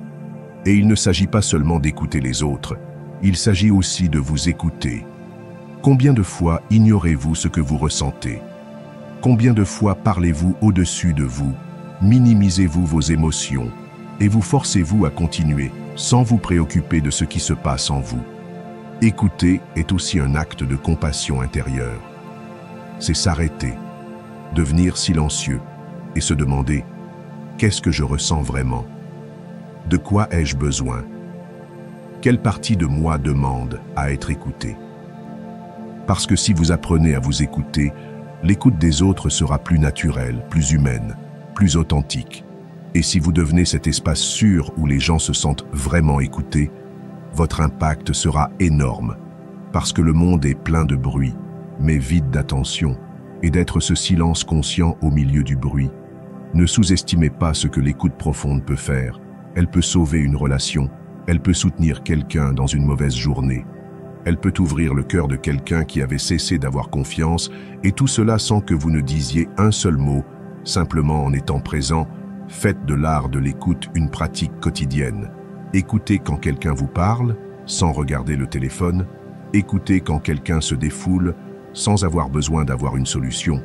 Et il ne s'agit pas seulement d'écouter les autres, il s'agit aussi de vous écouter. Combien de fois ignorez-vous ce que vous ressentez? Combien de fois parlez-vous au-dessus de vous? Minimisez-vous vos émotions et vous forcez-vous à continuer sans vous préoccuper de ce qui se passe en vous? Écouter est aussi un acte de compassion intérieure. C'est s'arrêter, devenir silencieux et se demander « Qu'est-ce que je ressens vraiment? De quoi ai-je besoin? Quelle partie de moi demande à être écoutée ?» Parce que si vous apprenez à vous écouter, l'écoute des autres sera plus naturelle, plus humaine, plus authentique. Et si vous devenez cet espace sûr où les gens se sentent vraiment écoutés, votre impact sera énorme, parce que le monde est plein de bruit, mais vide d'attention, et d'être ce silence conscient au milieu du bruit. Ne sous-estimez pas ce que l'écoute profonde peut faire. Elle peut sauver une relation, elle peut soutenir quelqu'un dans une mauvaise journée, elle peut ouvrir le cœur de quelqu'un qui avait cessé d'avoir confiance, et tout cela sans que vous ne disiez un seul mot, simplement en étant présent. Faites de l'art de l'écoute une pratique quotidienne. Écoutez quand quelqu'un vous parle, sans regarder le téléphone. Écoutez quand quelqu'un se défoule, sans avoir besoin d'avoir une solution.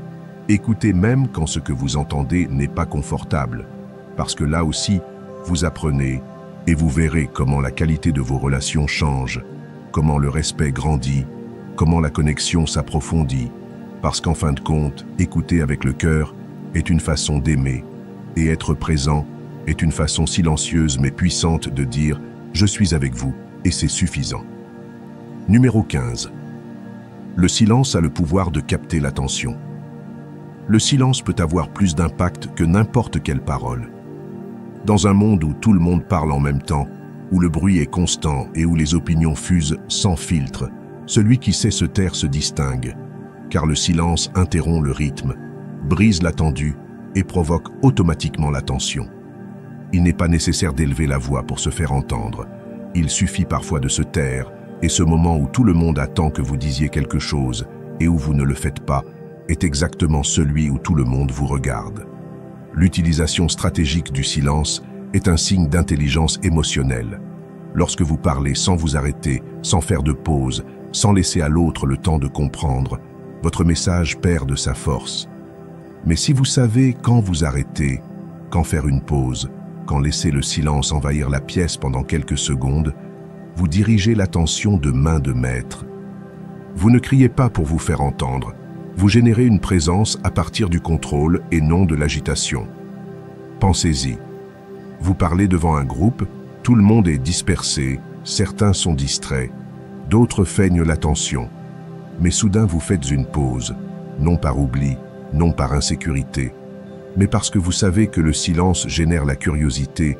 Écoutez même quand ce que vous entendez n'est pas confortable. Parce que là aussi, vous apprenez et vous verrez comment la qualité de vos relations change, comment le respect grandit, comment la connexion s'approfondit. Parce qu'en fin de compte, écouter avec le cœur est une façon d'aimer, et être présent est une façon silencieuse mais puissante de dire « je suis avec vous » et c'est suffisant. Numéro 15. Le silence a le pouvoir de capter l'attention. Le silence peut avoir plus d'impact que n'importe quelle parole. Dans un monde où tout le monde parle en même temps, où le bruit est constant et où les opinions fusent sans filtre, celui qui sait se taire se distingue, car le silence interrompt le rythme, brise l'attendu et provoque automatiquement l'attention. Il n'est pas nécessaire d'élever la voix pour se faire entendre. Il suffit parfois de se taire, et ce moment où tout le monde attend que vous disiez quelque chose et où vous ne le faites pas est exactement celui où tout le monde vous regarde. L'utilisation stratégique du silence est un signe d'intelligence émotionnelle. Lorsque vous parlez sans vous arrêter, sans faire de pause, sans laisser à l'autre le temps de comprendre, votre message perd de sa force. Mais si vous savez quand vous arrêter, quand faire une pause, quand laisser le silence envahir la pièce pendant quelques secondes, vous dirigez l'attention de main de maître. Vous ne criez pas pour vous faire entendre, vous générez une présence à partir du contrôle et non de l'agitation. Pensez-y. Vous parlez devant un groupe, tout le monde est dispersé, certains sont distraits, d'autres feignent l'attention. Mais soudain vous faites une pause, non par oubli, non par insécurité, mais parce que vous savez que le silence génère la curiosité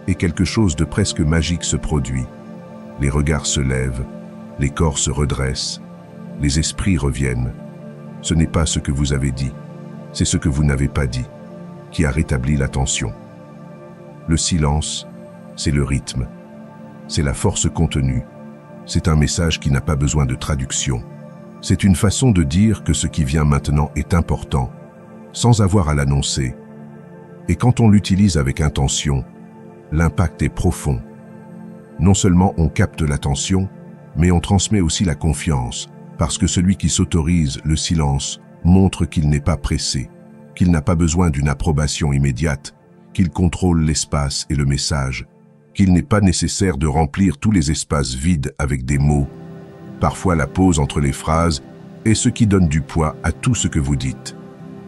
et quelque chose de presque magique se produit. Les regards se lèvent, les corps se redressent, les esprits reviennent. Ce n'est pas ce que vous avez dit, c'est ce que vous n'avez pas dit. qui a rétabli l'attention. Le silence, c'est le rythme, c'est la force contenue, c'est un message qui n'a pas besoin de traduction. C'est une façon de dire que ce qui vient maintenant est important, sans avoir à l'annoncer. Et quand on l'utilise avec intention, l'impact est profond. Non seulement on capte l'attention, mais on transmet aussi la confiance, parce que celui qui s'autorise le silence montre qu'il n'est pas pressé, qu'il n'a pas besoin d'une approbation immédiate, qu'il contrôle l'espace et le message, qu'il n'est pas nécessaire de remplir tous les espaces vides avec des mots. Parfois la pause entre les phrases est ce qui donne du poids à tout ce que vous dites.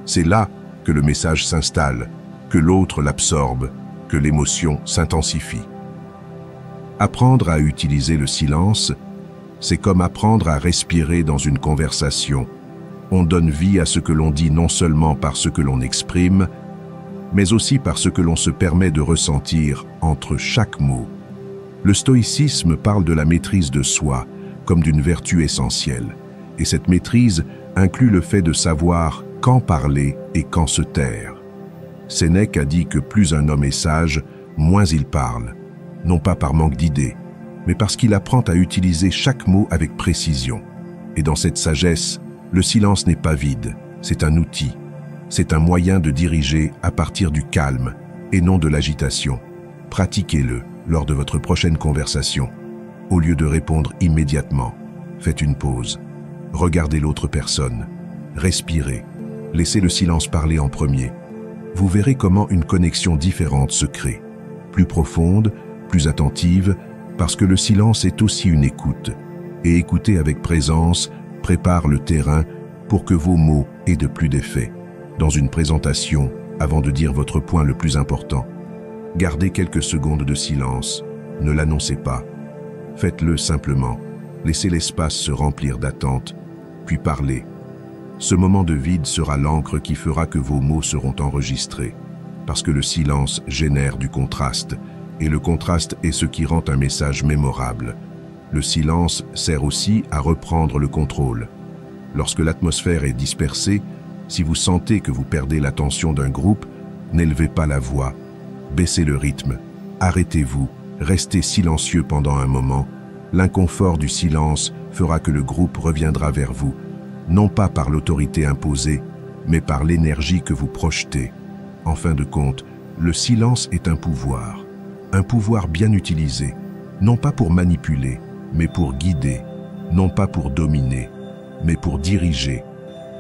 C'est là que le message s'installe, que l'autre l'absorbe, que l'émotion s'intensifie. Apprendre à utiliser le silence, c'est comme apprendre à respirer dans une conversation. On donne vie à ce que l'on dit non seulement par ce que l'on exprime, mais aussi par ce que l'on se permet de ressentir entre chaque mot. Le stoïcisme parle de la maîtrise de soi comme d'une vertu essentielle, et cette maîtrise inclut le fait de savoir quand parler et quand se taire. Sénèque a dit que plus un homme est sage, moins il parle, non pas par manque d'idées, mais parce qu'il apprend à utiliser chaque mot avec précision. Et dans cette sagesse, le silence n'est pas vide, c'est un outil. C'est un moyen de diriger à partir du calme et non de l'agitation. Pratiquez-le lors de votre prochaine conversation. Au lieu de répondre immédiatement, faites une pause. Regardez l'autre personne. Respirez. Laissez le silence parler en premier. Vous verrez comment une connexion différente se crée. Plus profonde, plus attentive, parce que le silence est aussi une écoute. Et écouter avec présence prépare le terrain pour que vos mots aient de plus d'effet. Dans une présentation, avant de dire votre point le plus important, gardez quelques secondes de silence, ne l'annoncez pas. Faites-le simplement, laissez l'espace se remplir d'attente, puis parlez. Ce moment de vide sera l'encre qui fera que vos mots seront enregistrés, parce que le silence génère du contraste, et le contraste est ce qui rend un message mémorable. Le silence sert aussi à reprendre le contrôle. Lorsque l'atmosphère est dispersée, si vous sentez que vous perdez l'attention d'un groupe, n'élevez pas la voix, baissez le rythme, arrêtez-vous, restez silencieux pendant un moment. L'inconfort du silence fera que le groupe reviendra vers vous, non pas par l'autorité imposée, mais par l'énergie que vous projetez. En fin de compte, le silence est un pouvoir bien utilisé, non pas pour manipuler, mais pour guider, non pas pour dominer, mais pour diriger.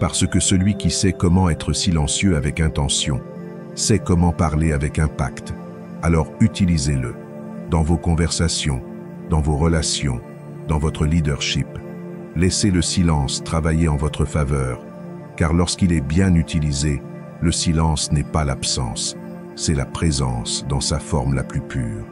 Parce que celui qui sait comment être silencieux avec intention, sait comment parler avec impact. Alors utilisez-le, dans vos conversations, dans vos relations, dans votre leadership. Laissez le silence travailler en votre faveur, car lorsqu'il est bien utilisé, le silence n'est pas l'absence, c'est la présence dans sa forme la plus pure.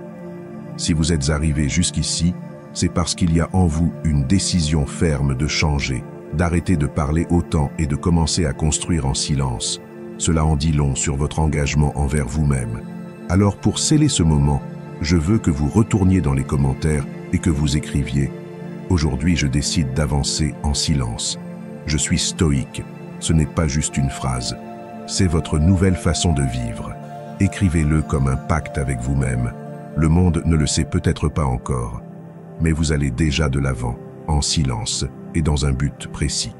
Si vous êtes arrivé jusqu'ici, c'est parce qu'il y a en vous une décision ferme de changer, d'arrêter de parler autant et de commencer à construire en silence. Cela en dit long sur votre engagement envers vous-même. Alors pour sceller ce moment, je veux que vous retourniez dans les commentaires et que vous écriviez « Aujourd'hui, je décide d'avancer en silence. Je suis stoïque. Ce n'est pas juste une phrase. C'est votre nouvelle façon de vivre. » Écrivez-le comme un pacte avec vous-même. Le monde ne le sait peut-être pas encore, mais vous allez déjà de l'avant, en silence et dans un but précis.